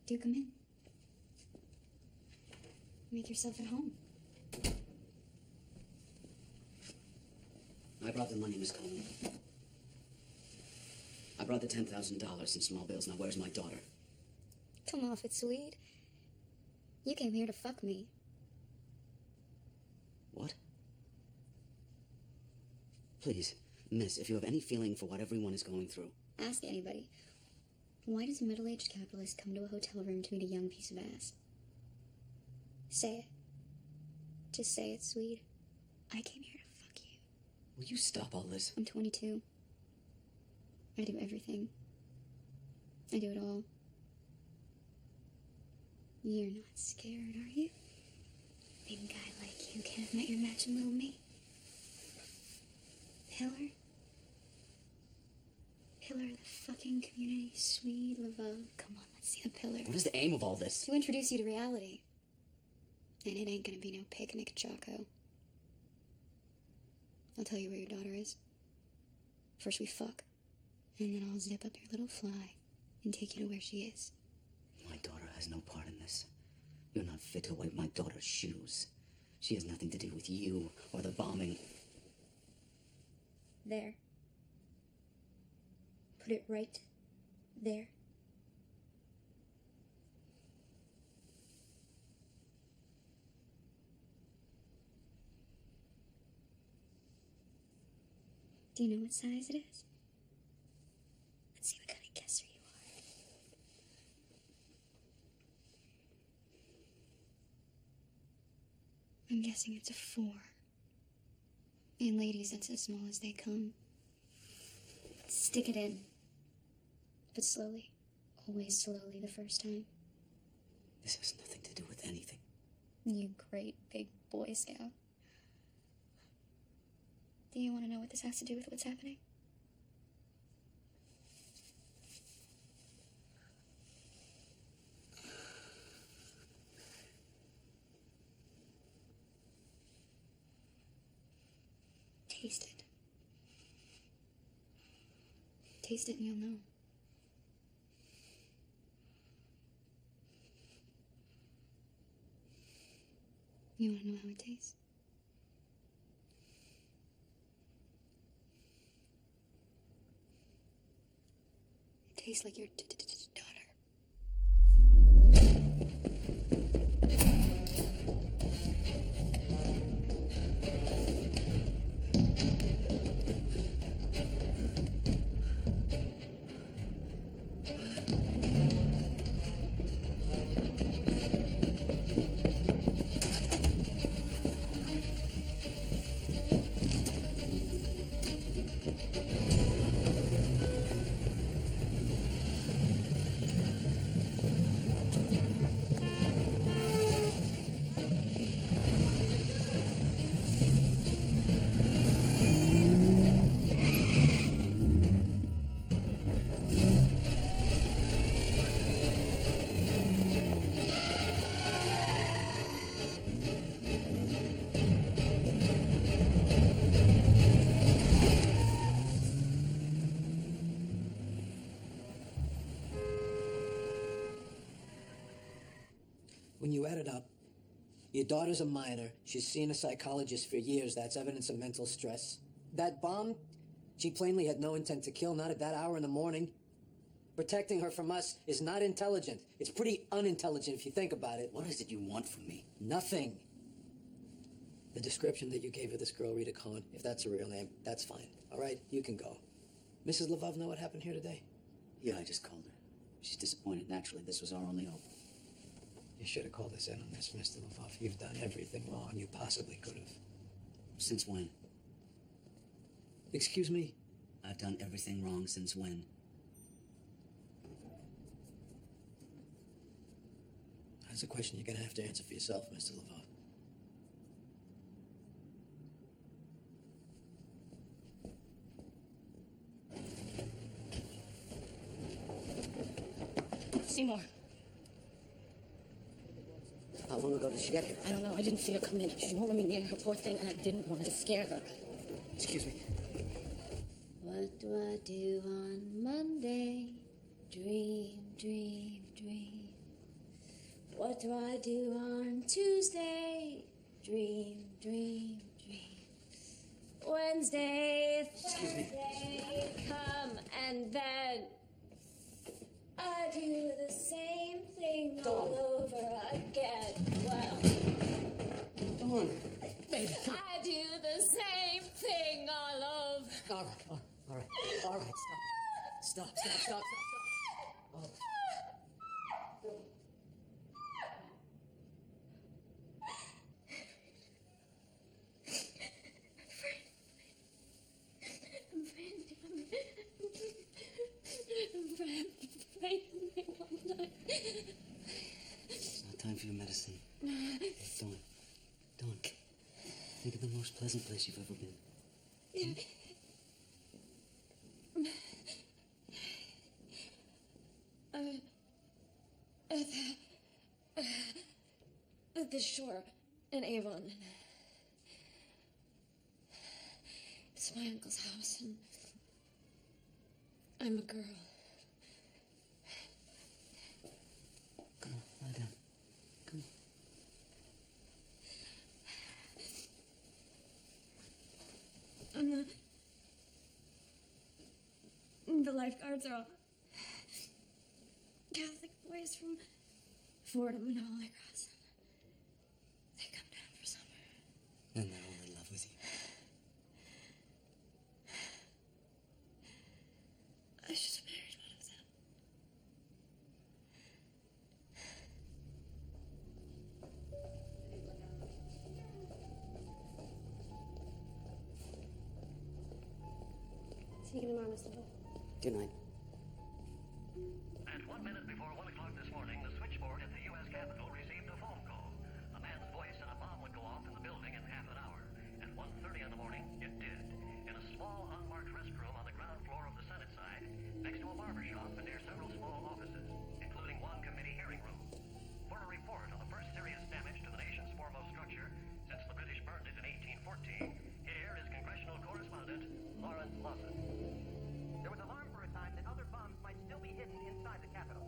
Do come in. Make yourself at home. I brought the money, Miss Coleman. I brought the $10,000 in small bills. Now, where's my daughter? Come off it, Swede. You came here to fuck me. What? Please, miss, if you have any feeling for what everyone is going through. Ask anybody. Why does a middle-aged capitalist come to a hotel room to meet a young piece of ass? Say it. Just say it, Swede. I came here to fuck you. Will you stop all this? I'm 22. I do everything. I do it all. You're not scared, are you? Big guy like you can't met your match in little me. Pillar? Pillar of the fucking community, Swede Laveau. Come on, let's see the pillar. What is the aim of all this? To introduce you to reality. And it ain't gonna be no picnic, Jocko. I'll tell you where your daughter is. First we fuck, and then I'll zip up your little fly and take you to where she is. My daughter has no part in this. You're not fit to wipe my daughter's shoes. She has nothing to do with you or the bombing. There. Put it right there. Do you know what size it is? Let's see what kind of guesser you are. I'm guessing it's a 4. And ladies, that's as small as they come. Stick it in. But slowly. Always slowly the first time. This has nothing to do with anything. You great big Boy Scout. Do you want to know what this has to do with what's happening? Taste it. Taste it and you'll know. You want to know how it tastes? It tastes like your daughter. When you add it up, your daughter's a minor. She's seen a psychologist for years. That's evidence of mental stress. That bomb, she plainly had no intent to kill, not at that hour in the morning. Protecting her from us is not intelligent. It's pretty unintelligent if you think about it. What is it you want from me? Nothing. The description that you gave of this girl, Rita Cohn, if that's her real name, that's fine. All right, you can go. Mrs. Lvov know what happened here today? Yeah, I just called her. She's disappointed. Naturally, this was our only hope. You should have called us in on this, Mr. Lvov. You've done everything wrong you possibly could have. Since when? Excuse me? I've done everything wrong since when? That's a question you're going to have to answer for yourself, Mr. Lvov. Seymour. How long ago did she get here? I don't know. I didn't see her come in. She won't let me near her, poor thing, and I didn't want to scare her. Excuse me. What do I do on Monday? Dream, dream, dream. What do I do on Tuesday? Dream, dream, dream. Wednesday, Thursday, come, and then I do the same thing all over again. Well, Dawn. Baby. I do the same thing all over. All right. Stop. Oh. It's not time for your medicine. Dawn. Think of the most pleasant place you've ever been. At the shore in Avon. It's my uncle's house, and I'm a girl. Come on, lie down. Come on. And the lifeguards are all Catholic boys from Fordham and Holy Cross. They come down for summer. And they're all in love with you. I should have married one of them. See you tomorrow, Mr. Bull. Good night. At 1 minute before 1 o'clock this morning, the switchboard at the U.S. Capitol received a phone call. A man's voice said a bomb would go off in the building in half an hour. At 1:30 in the morning, it did. In a small, unmarked restroom on the ground floor of the Senate side, next to a barber shop and near several small offices, including one committee hearing room. For a report on the first serious damage to the nation's foremost structure since the British burned it in 1814, here is congressional correspondent Lawrence Lawson. There was alarm for a time that other bombs might still be hidden inside the Capitol.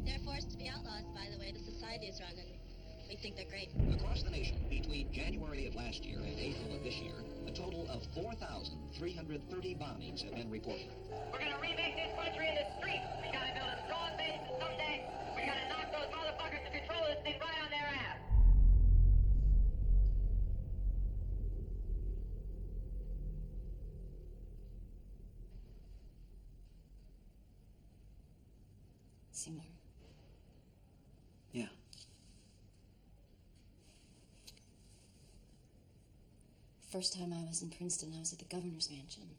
They're forced to be outlaws, by the way. The society is run, and we think they're great. Across the nation, between January of last year and April of this year, a total of 4,330 bombings have been reported. We're gonna remake this country in the streets. We gotta build a strong base, and someday we gotta knock those motherfuckers who control this thing right on their ass. Seymour. Yeah. First time I was in Princeton, I was at the governor's mansion.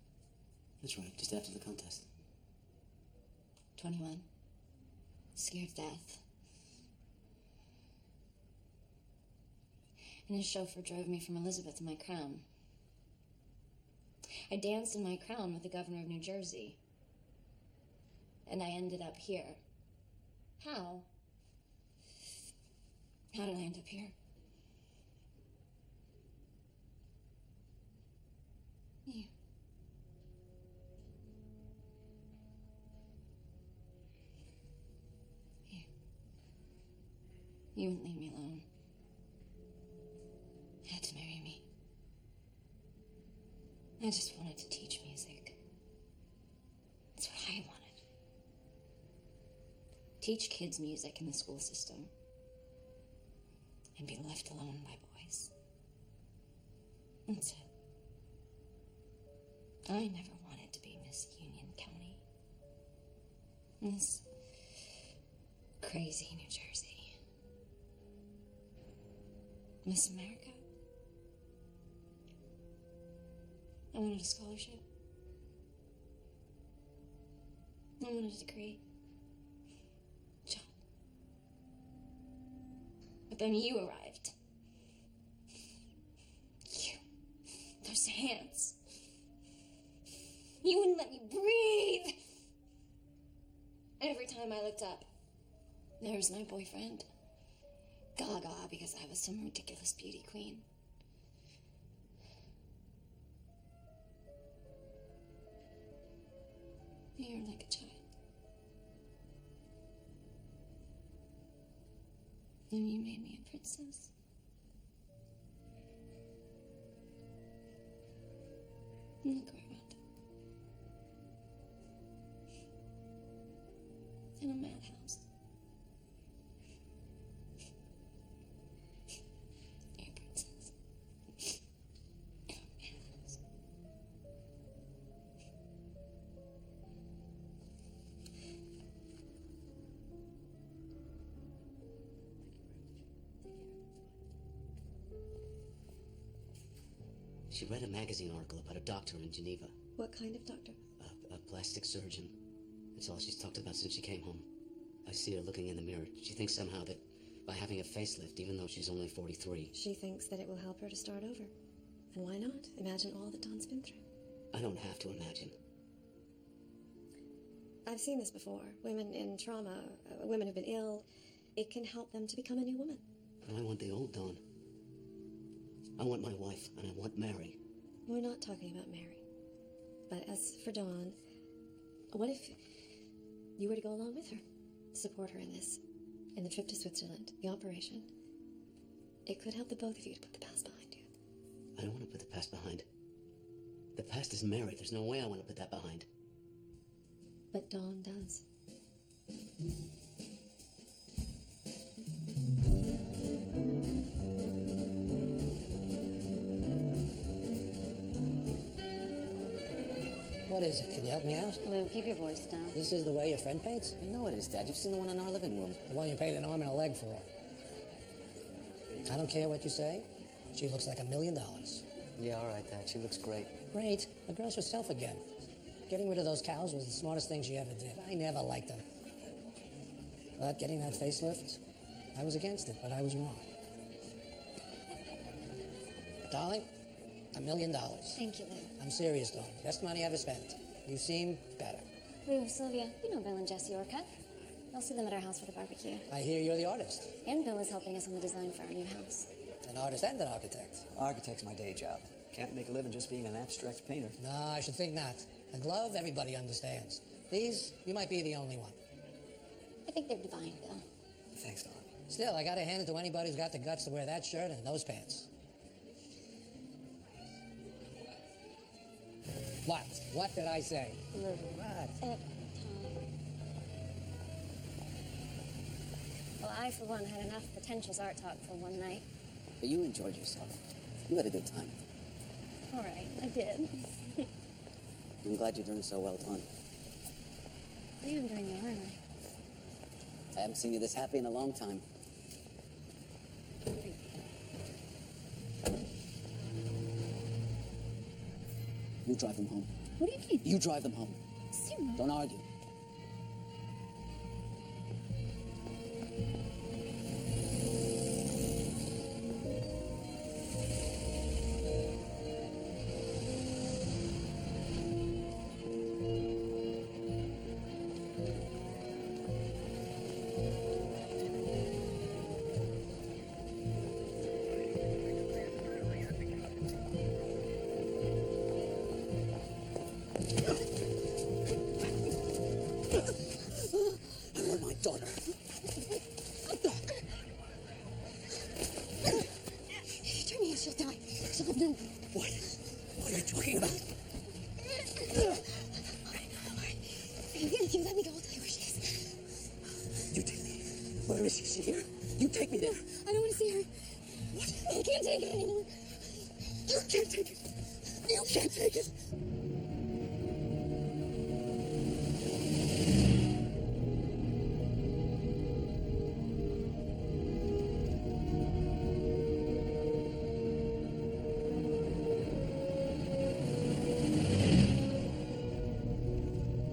That's right, just after the contest. 21. Scared to death. And his chauffeur drove me from Elizabeth in my crown. I danced in my crown with the governor of New Jersey. And I ended up here. How? How did I end up here? You. You wouldn't leave me alone. You had to marry me. I just wanted to teach music. That's what I wanted. Teach kids music in the school system. And be left alone by boys. That's it. I never wanted to be Miss Union County. Miss crazy New Jersey. Miss America. I wanted a scholarship. I wanted a degree. Job. But then you arrived. You. Those hands. You wouldn't let me breathe. Every time I looked up, there was my boyfriend. Gaga because I was some ridiculous beauty queen. You're like a child. And you made me a princess. Look around. In a madhouse. You're a princess. In a madhouse. She read a magazine article about a doctor in Geneva. What kind of doctor? A plastic surgeon. That's all she's talked about since she came home. I see her looking in the mirror. She thinks somehow that by having a facelift, even though she's only 43... She thinks that it will help her to start over. And why not? Imagine all that Dawn's been through. I don't have to imagine. I've seen this before. Women in trauma, women who've been ill, it can help them to become a new woman. But I want the old Dawn. I want my wife, and I want Mary. We're not talking about Mary. But as for Dawn, what if you were to go along with her? Support her in this, in the trip to Switzerland, the operation. It could help the both of you to put the past behind you. I don't want to put the past behind. The past is Mary. There's no way I want to put that behind. But Dawn does. What is it? Can you help me out? Lou, keep your voice down. This is the way your friend paints? I know it is, Dad. You've seen the one in our living room. The one you paid an arm and a leg for. I don't care what you say. She looks like $1 million. Yeah, all right, Dad. She looks great. Great. The girl's herself again. Getting rid of those cows was the smartest thing she ever did. I never liked them. But getting that facelift, I was against it, but I was wrong. Darling, $1 million. Thank you, Lou. I'm serious, darling. Best money I ever spent. You seem better. Lou, Sylvia, you know Bill and Jesse Orcutt. They'll see them at our house for the barbecue. I hear you're the artist. And Bill is helping us on the design for our new house. An artist and an architect. Architect's my day job. Can't make a living just being an abstract painter. No, I should think not. A glove, everybody understands. These, you might be the only one. I think they're divine, Bill. Thanks, Don. Still, I gotta hand it to anybody who's got the guts to wear that shirt and those pants. What? What did I say? Lou. What? Tom. Well, I, for one, had enough pretentious art talk for one night. But you enjoyed yourself. You had a good time. All right, I did. I'm glad you're doing so well, Don. I am doing well, aren't I? I haven't seen you this happy in a long time. You drive them home. What do you mean? You drive them home. Seriously? Don't argue.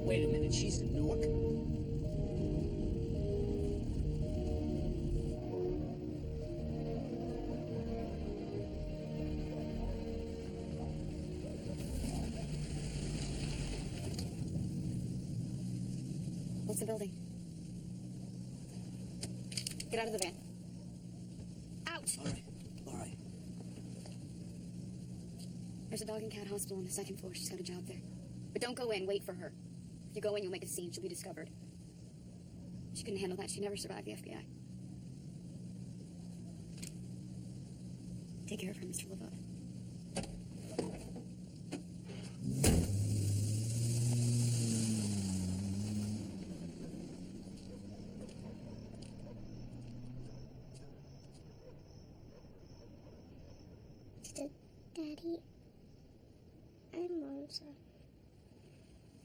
Wait a minute, she's in Newark? What's the building? Get out of the van. Out! All right, all right. There's a dog and cat hospital on the second floor. She's got a job there. But don't go in. Wait for her. If you go in, you'll make a scene. She'll be discovered. She couldn't handle that. She'd never survive the FBI. Take care of her, Mr. LaVoe. Daddy, I'm lonesome.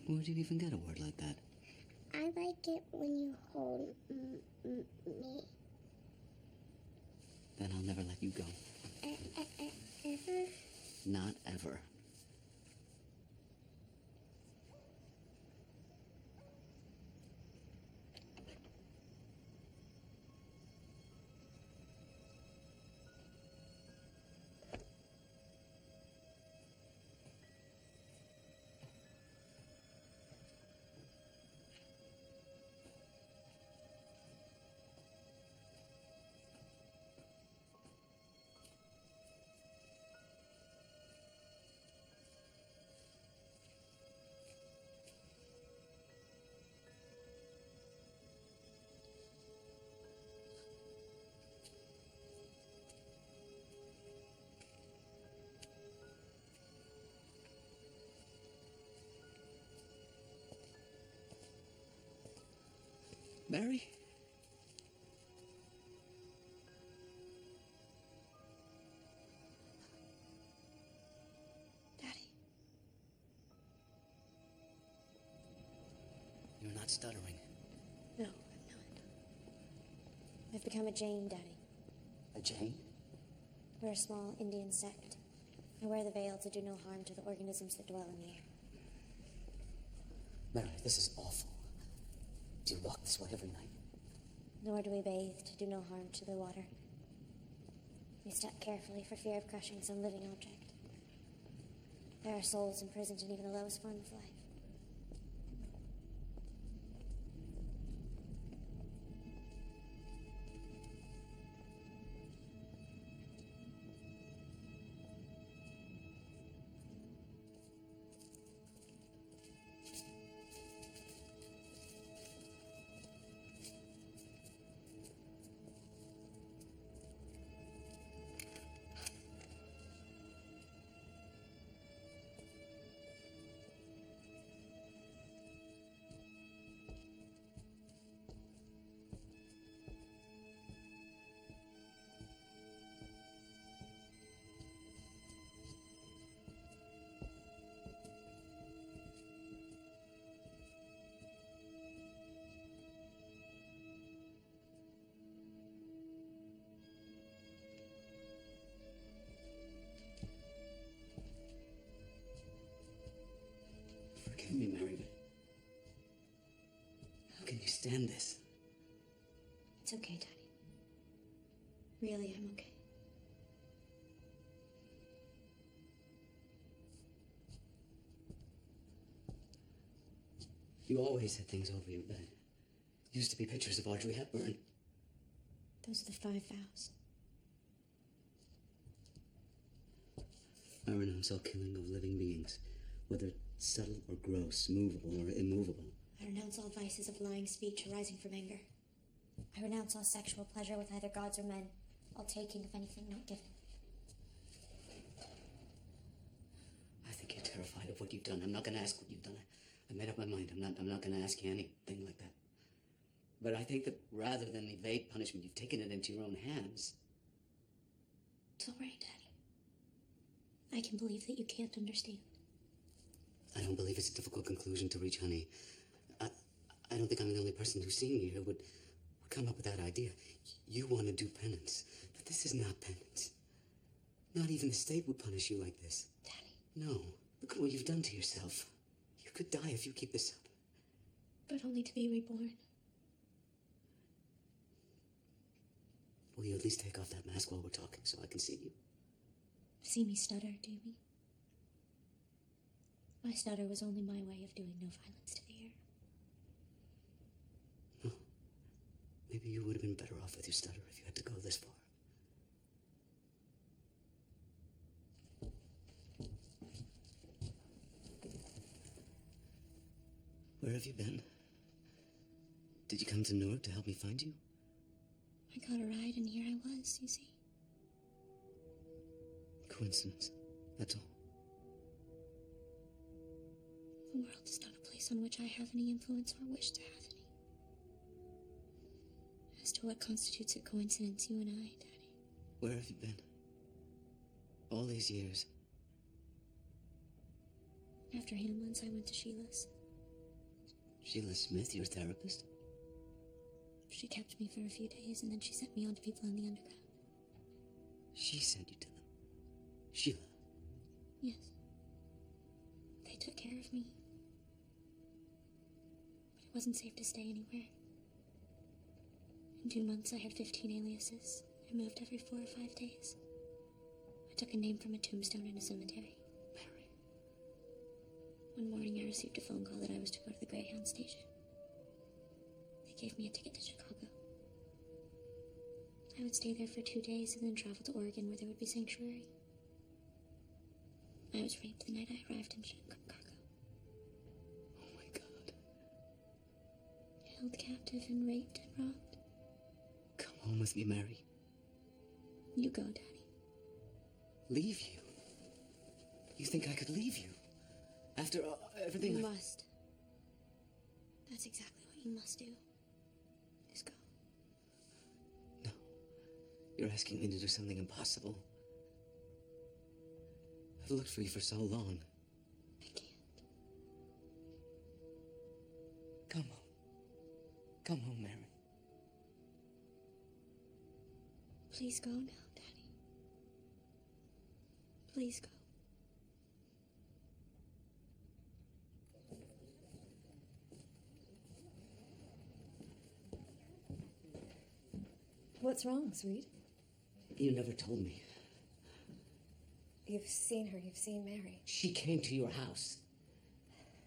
Where'd you even get a word like that? I like it when you hold me. Then I'll never let you go. Ever? Not ever. Mary? Daddy. You're not stuttering. No, I'm not. I've become a Jain, Daddy. A Jain? We're a small Indian sect. I wear the veil to do no harm to the organisms that dwell in the air. Mary, this is awful. Do you walk this way every night? Nor do we bathe to do no harm to the water. We step carefully for fear of crushing some living object. There are souls imprisoned in even the lowest form of life. Forgive me, Mary, but how can you stand this? It's okay, Daddy. Really, I'm okay. You always had things over your bed. Used to be pictures of Audrey Hepburn. Those are the 5 vows. I renounce all killing of living beings, whether subtle or gross, movable or immovable. I renounce all vices of lying speech arising from anger. I renounce all sexual pleasure with either gods or men, all taking of anything not given. I think you're terrified of what you've done. I'm not going to ask what you've done. I made up my mind. I'm not going to ask you anything like that. But I think that rather than evade punishment, you've taken it into your own hands. It's all right, Daddy. I can believe that you can't understand. I don't believe it's a difficult conclusion to reach, honey. I don't think I'm the only person who's seen you here would come up with that idea. You want to do penance, but this is not penance. Not even the state would punish you like this. Daddy. No. Look at what you've done to yourself. You could die if you keep this up. But only to be reborn. Will you at least take off that mask while we're talking so I can see you? See me stutter, do me? My stutter was only my way of doing no violence to the ear. No. Maybe you would have been better off with your stutter if you had to go this far. Where have you been? Did you come to Newark to help me find you? I got a ride and here I was, you see. Coincidence, that's all. The world is not a place on which I have any influence or wish to have any. As to what constitutes a coincidence, you and I, Daddy. Where have you been? All these years. After Hamlin's, I went to Sheila's. Sheila Smith, your therapist? She kept me for a few days, and then she sent me on to people in the underground. She sent you to them? Sheila? Yes. They took care of me. But it wasn't safe to stay anywhere. In 2 months, I had 15 aliases. I moved every 4 or 5 days. I took a name from a tombstone in a cemetery. Mary. One morning, I received a phone call that I was to go to the Greyhound station. They gave me a ticket to Chicago. I would stay there for 2 days and then travel to Oregon where there would be sanctuary. I was raped the night I arrived in Chicago. Oh my God. Held captive and raped and robbed. Come home with me, Mary. You go, Daddy. Leave you? You think I could leave you? After everything You must. That's exactly what you must do. Just go. No. You're asking me to do something impossible. I've looked for you for so long. I can't. Come home. Come home, Mary. Please go now, Daddy. Please go. What's wrong, sweet? You never told me. You've seen her. You've seen Mary. She came to your house.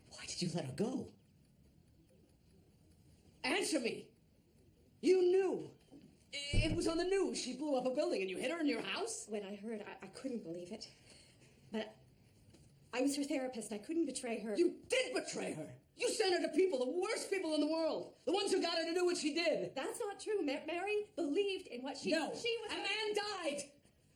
Why did you let her go? Answer me! You knew! It was on the news. She blew up a building and you hid her in your house? When I heard, I couldn't believe it. But I was her therapist. I couldn't betray her. You did betray her! You sent her to people, the worst people in the world. The ones who got her to do what she did. That's not true. Mary believed in what she... No, she was... a man died!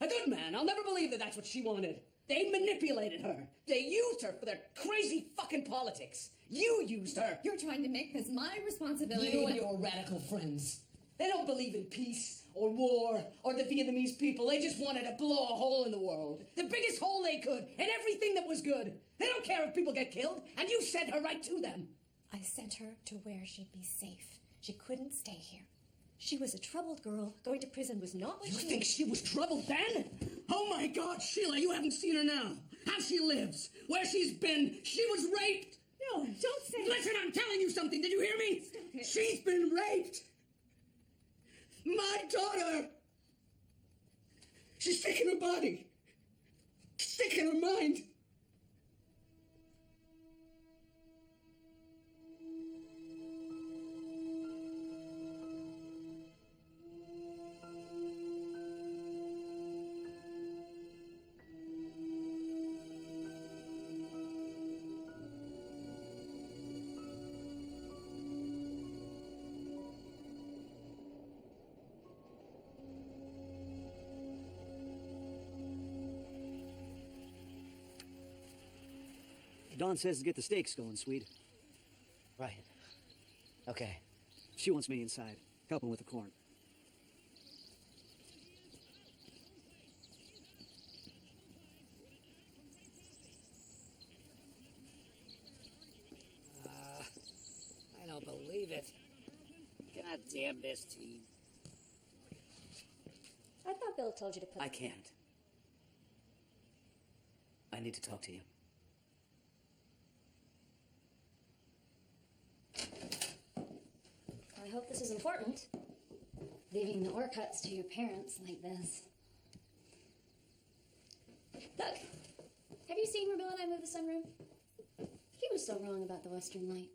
A good man. I'll never believe that that's what she wanted. They manipulated her. They used her for their crazy fucking politics. You used her. You're trying to make this my responsibility. You and your radical friends. They don't believe in peace or war or the Vietnamese people. They just wanted to blow a hole in the world. The biggest hole they could in everything that was good. They don't care if people get killed, and you sent her right to them. I sent her to where she'd be safe. She couldn't stay here. She was a troubled girl. Going to prison was not what You she... think she was troubled then? Oh my God, Sheila, you haven't seen her now. How she lives, where she's been. She was raped. No, don't say... Listen, I'm telling you something. Did you hear me? Stop it. She's been raped. My daughter. She's sick in her body. Sick in her mind. Dawn says to get the steaks going, sweet. Right. Okay. She wants me inside, helping with the corn. I don't believe it. God damn this team. I thought Bill told you to put... I can't. I need to talk to you. I hope this is important. Leaving the Orcuts to your parents like this. Look, have you seen where Bill and I moved the sunroom? He was so wrong about the Western Light.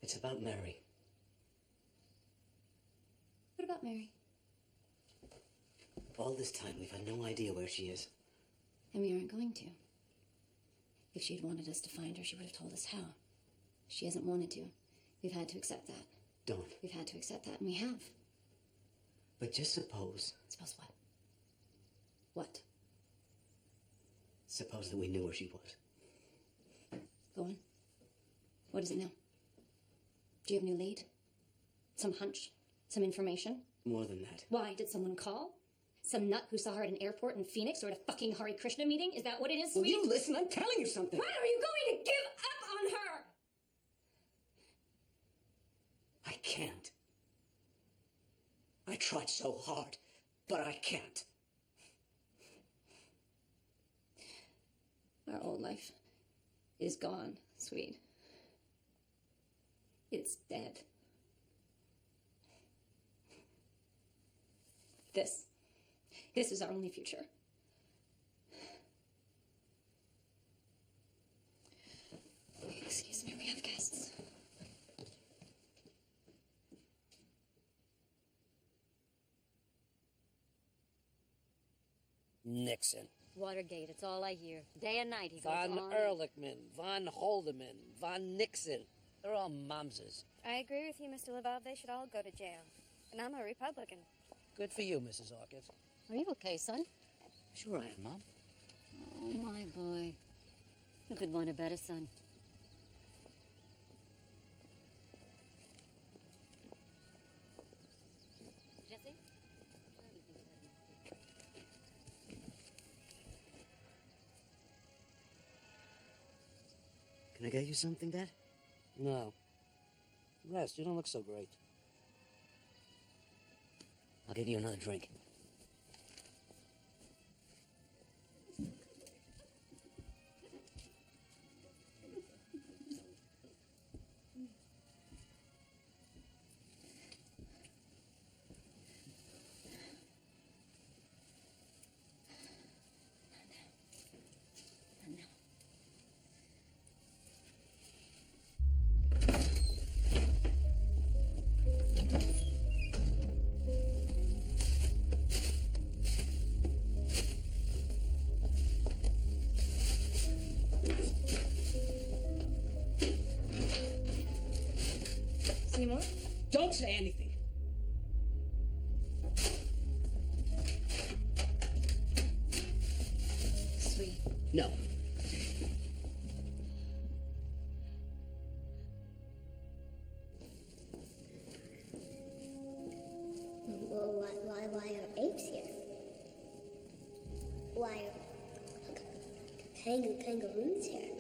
It's about Mary. What about Mary? All this time, we've had no idea where she is. And we aren't going to. If she'd wanted us to find her, she would have told us how. She hasn't wanted to. We've had to accept that. Don't. We've had to accept that, and we have. But just suppose. Suppose what? What? Suppose that we knew where she was. Go on. What is it now? Do you have a new lead? Some hunch? Some information? More than that. Why? Did someone call? Some nut who saw her at an airport in Phoenix or at a fucking Hare Krishna meeting? Is that what it is, Will sweet? you listen? I'm telling you something. When are you going to give up on her? I can't. I tried so hard, but I can't. Our old life is gone, sweet. It's dead. This is our only future. Excuse me, we have guests. Nixon. Watergate, it's all I hear. Day and night he goes Von on. Ehrlichman, Von Holdeman, Von Nixon. They're all momses. I agree with you, Mr. Lvov. They should all go to jail. And I'm a Republican. Good for you, Mrs. Orchid. Are you okay, son? Sure I am, Mom. Oh, my boy. You could want a better son. Jesse? Can I get you something, Dad? No. Rest, you don't look so great. I'll give you another drink. Seymour? Don't say anything. Sweet. No. Well, why are apes here? Why are kangaroos here?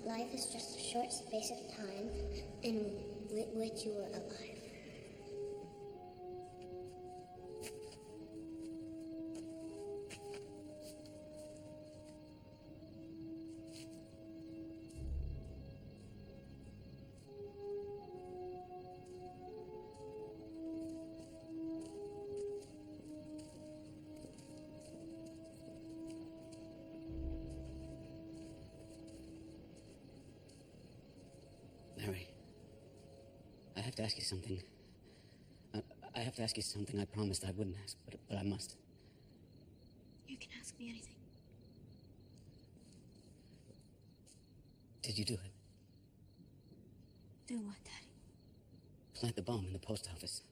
Life is just a short space of time in which you were alive. Mary, I have to ask you something. I have to ask you something I promised I wouldn't ask, but I must. You can ask me anything. Did you do it? Do what, Daddy? Plant the bomb in the post office.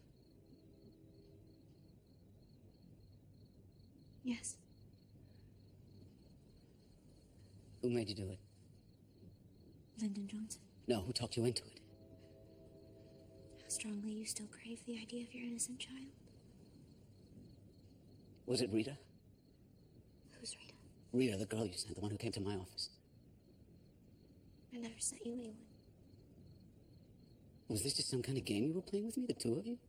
Yes. Who made you do it? Lyndon Johnson. No, who talked you into it? How strongly you still crave the idea of your innocent child? Was it Rita? Who's Rita? Rita, the girl you sent, the one who came to my office. I never sent you anyone. Was this just some kind of game you were playing with me, the two of you?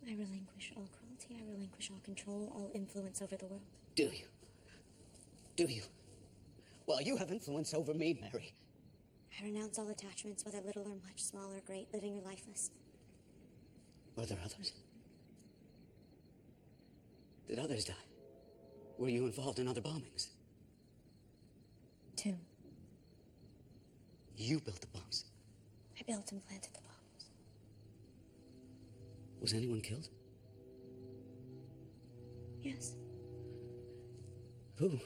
I relinquish all cruelty, I relinquish all control, all influence over the world. Do you? Do you? Well, you have influence over me, Mary. I renounce all attachments, whether little or much, small or great, living or lifeless. Were there others? Did others die? Were you involved in other bombings? 2. You built the bombs. I built and planted the bombs. Was anyone killed? Yes. Who?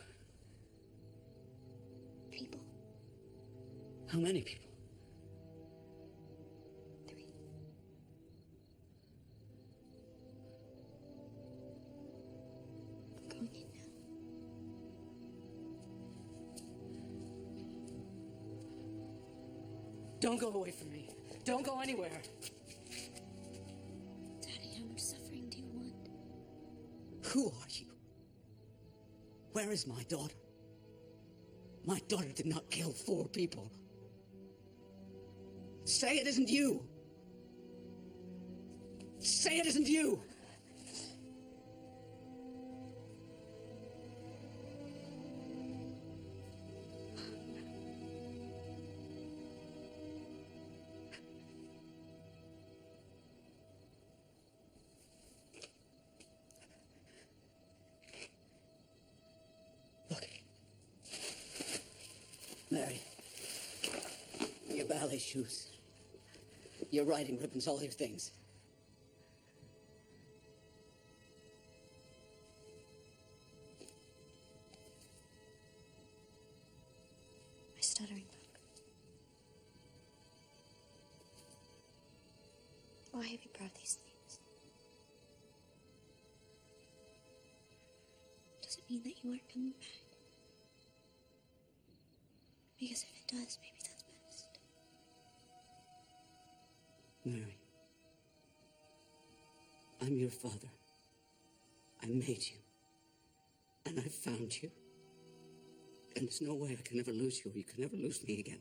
People. How many people? 3. Going in now. Don't go away from me. Don't go anywhere. Daddy, how much suffering do you want? Who are you? Where is my daughter? My daughter did not kill 4 people. Say it isn't you. Say it isn't you. Look. Mary. Your ballet shoes. Your riding ribbons, all your things. My stuttering book. Why have you brought these things? Does it mean that you aren't coming back? Because if it does, maybe that's best. Mary, I'm your father. I made you. And I found you. And there's no way I can ever lose you, or you can never lose me again.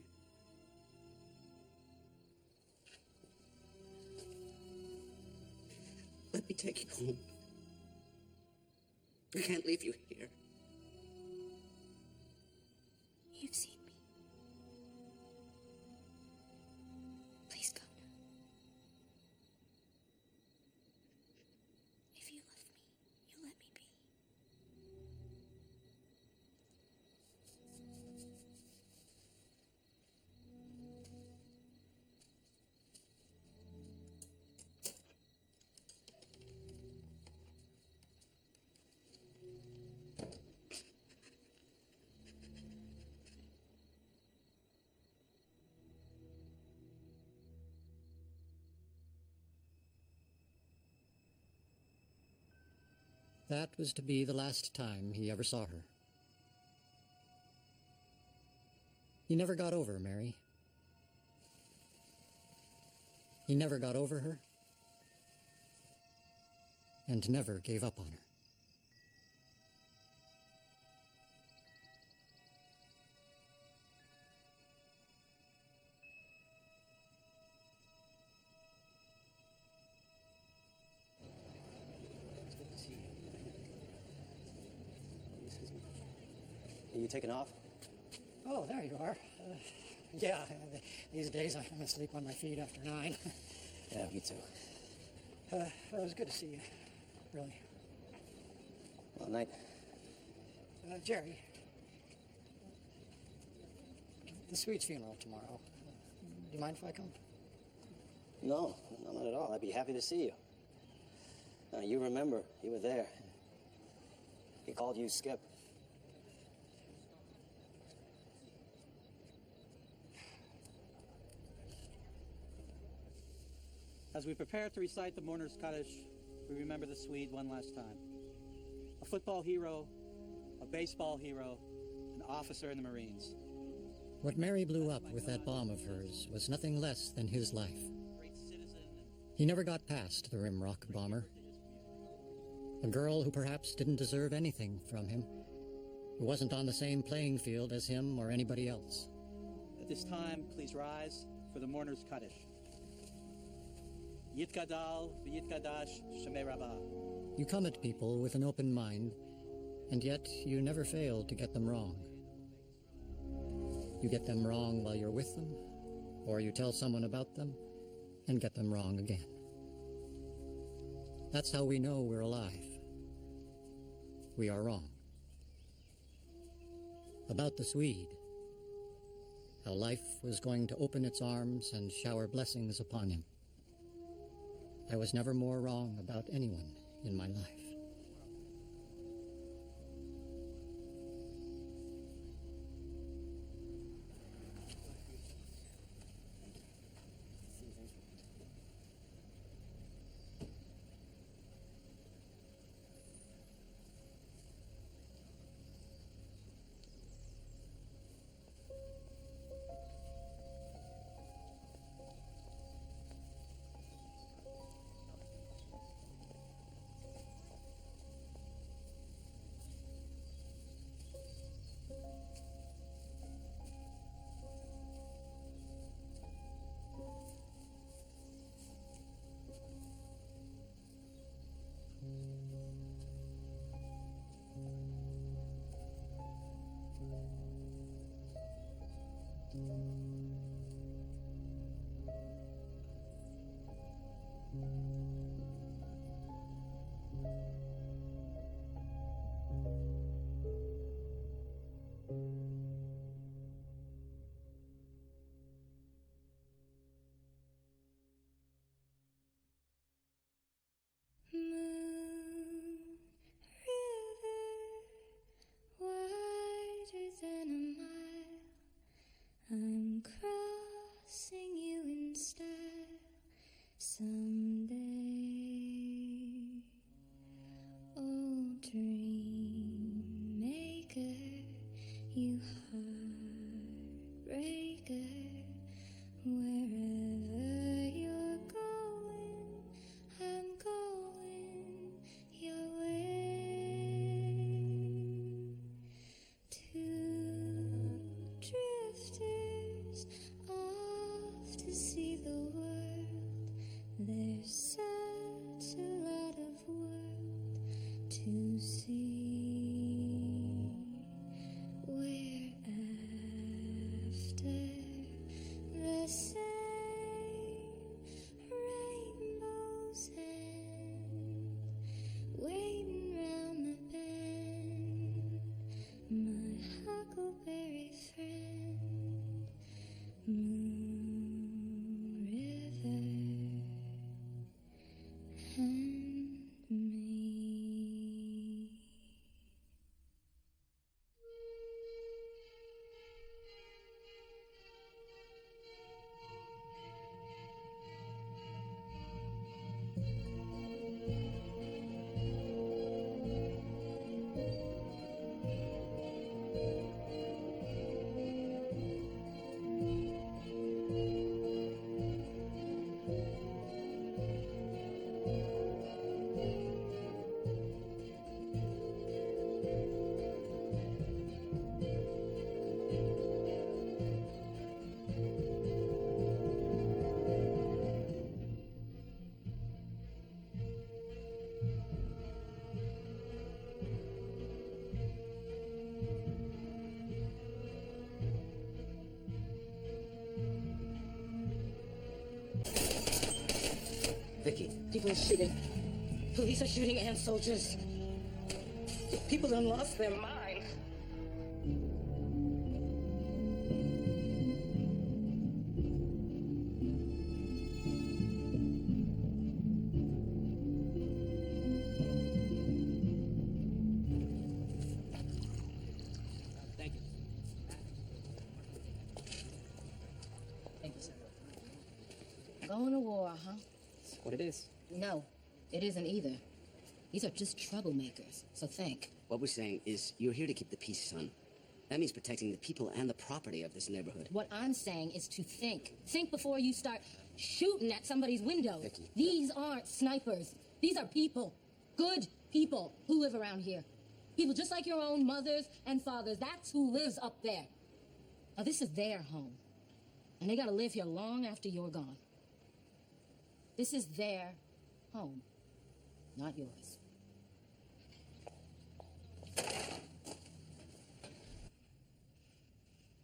Let me take you home. I can't leave you here. You've seen me. Please go now. If you love me, you let me be. that was to be the last time he ever saw her. He never got over Mary. He never got over her, and never gave up on her. Are you taking off? Oh, there you are. Yeah, these days I'm asleep on my feet after 9. Yeah, me too. It was good to see you, really. Well, night. Jerry, the Sweet's funeral tomorrow. Do you mind if I come? No, not at all. I'd be happy to see you. You remember, you were there. He called you Skip. As we prepare to recite the mourner's Kaddish, we remember the Swede one last time. A football hero, a baseball hero, an officer in the Marines. What Mary blew up with that bomb of hers was nothing less than his life. He never got past the Rimrock bomber. A girl who perhaps didn't deserve anything from him, who wasn't on the same playing field as him or anybody else. At this time, please rise for the mourner's Kaddish. Yitgadal v'yitkadash shemei rabbah. You come at people with an open mind, and yet you never fail to get them wrong. You get them wrong while you're with them, or you tell someone about them and get them wrong again. That's how we know we're alive. We are wrong. About the Swede, how life was going to open its arms and shower blessings upon him. I was never more wrong about anyone in my life. I'm crossing you in style someday. Vicky. People are shooting. Police are shooting and soldiers. People done lost their minds. Thank you. Thank you, sir. Going to war, huh? That's what it is. No, it isn't either. These are just troublemakers, so think. What we're saying is you're here to keep the peace, son. That means protecting the people and the property of this neighborhood. What I'm saying is to think. Think before you start shooting at somebody's window. Vicky. These aren't snipers. These are people. Good people who live around here. People just like your own mothers and fathers. That's who lives up there. Now, this is their home. And they gotta live here long after you're gone. This is their home, not yours.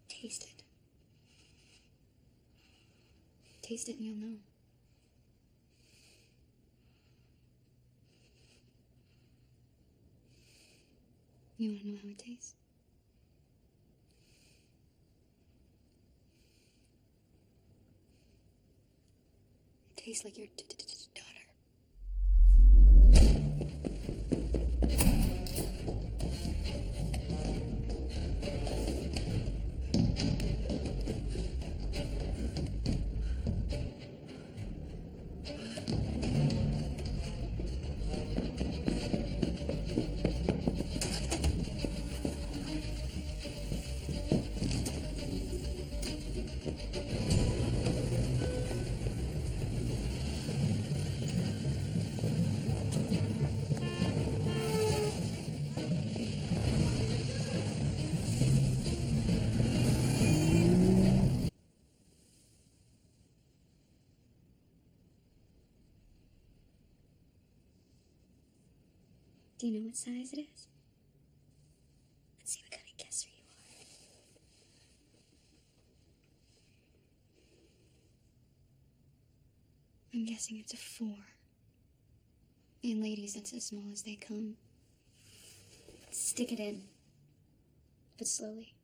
Taste it. Taste it and you'll know. You want to know how it tastes? It tastes like your daughter. Do you know what size it is? Let's see what kind of guesser you are. I'm guessing it's a 4. And ladies, that's as small as they come. Stick it in. But slowly.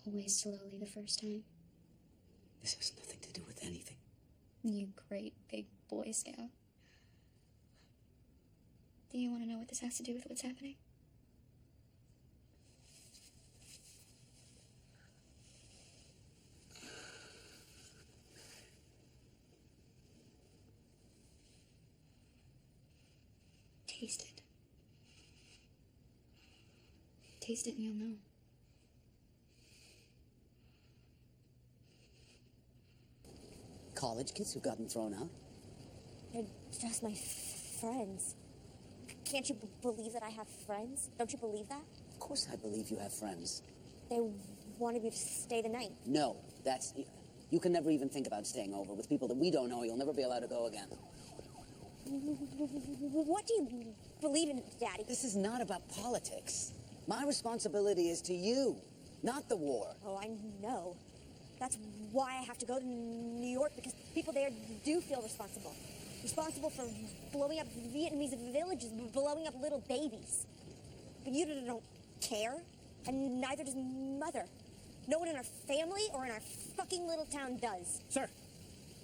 Always slowly the first time. This has nothing to do with anything. You great big Boy Scout. Do you want to know what this has to do with what's happening? Taste it. Taste it and you'll know. College kids who've gotten thrown out? They're just my friends. Can't you believe that I have friends? Don't you believe that? Of course I believe you have friends. They wanted me to stay the night. No, that's... You can never even think about staying over with people that we don't know. You'll never be allowed to go again. What do you believe in, Daddy? This is not about politics. My responsibility is to you, not the war. Oh, I know. That's why I have to go to New York, because people there do feel responsible. Responsible for blowing up Vietnamese villages, blowing up little babies. But you don't care, and neither does Mother. No one in our family or in our fucking little town does. Sir,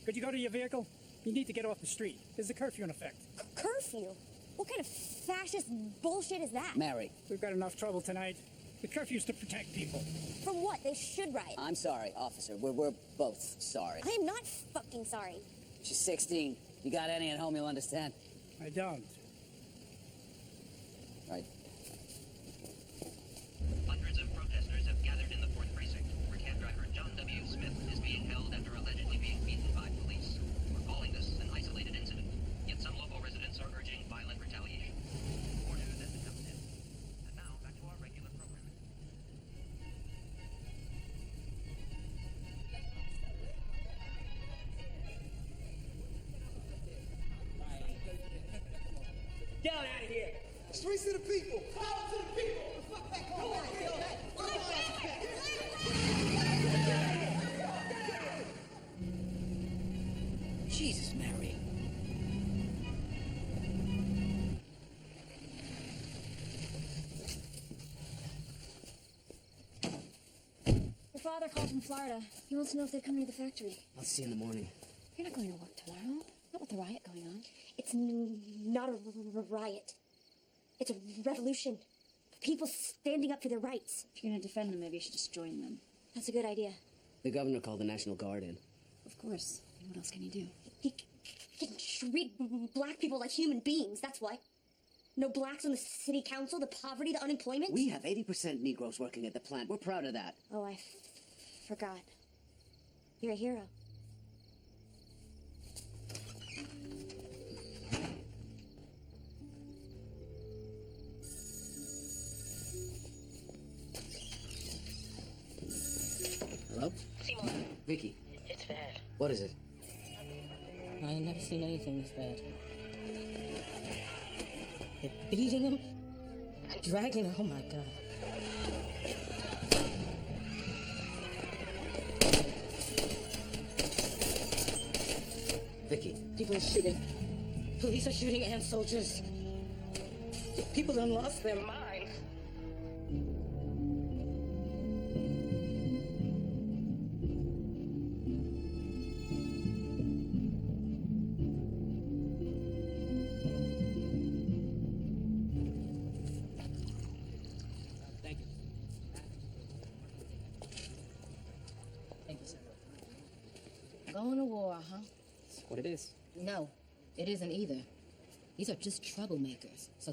could you go to your vehicle? You need to get off the street. There's a curfew in effect. Curfew? What kind of fascist bullshit is that? Mary. We've got enough trouble tonight. The curfew's to protect people. From what? They should riot. I'm sorry, officer. We're both sorry. I am not fucking sorry. She's 16. You got any at home you'll understand? I don't. Right. Hundreds of protesters have gathered in the 4th Precinct, where cab driver John W. Smith is being held after allegedly being beaten by police. We're calling this an isolated incident, yet some local residents are urging violent retaliation. More news as it comes in. And now, back to our regular programming. Get out of here! Streets to the people! Power to the people! Fuck that! Come on! Jesus, Mary. father called from Florida. He wants to know if they're coming to the factory. I'll see you in the morning. You're not going to work tomorrow. Not with the riot going on. It's not a riot. It's a revolution. People standing up for their rights. If you're going to defend them, maybe you should just join them. That's a good idea. The governor called the National Guard in. Of course. What else can you do? He can treat black people like human beings, that's what. No blacks on the city council, the poverty, the unemployment. We have 80% Negroes working at the plant. We're proud of that. Oh, I forgot. You're a hero. Hello? Seymour. Vicky. It's bad. What is it? I ain't never seen anything this bad. They're beating him, dragging him. Oh my God. Vicky. People are shooting. Police are shooting and soldiers. People done lost their minds. Going to war, huh? That's what it is. No, it isn't either. These are just troublemakers. So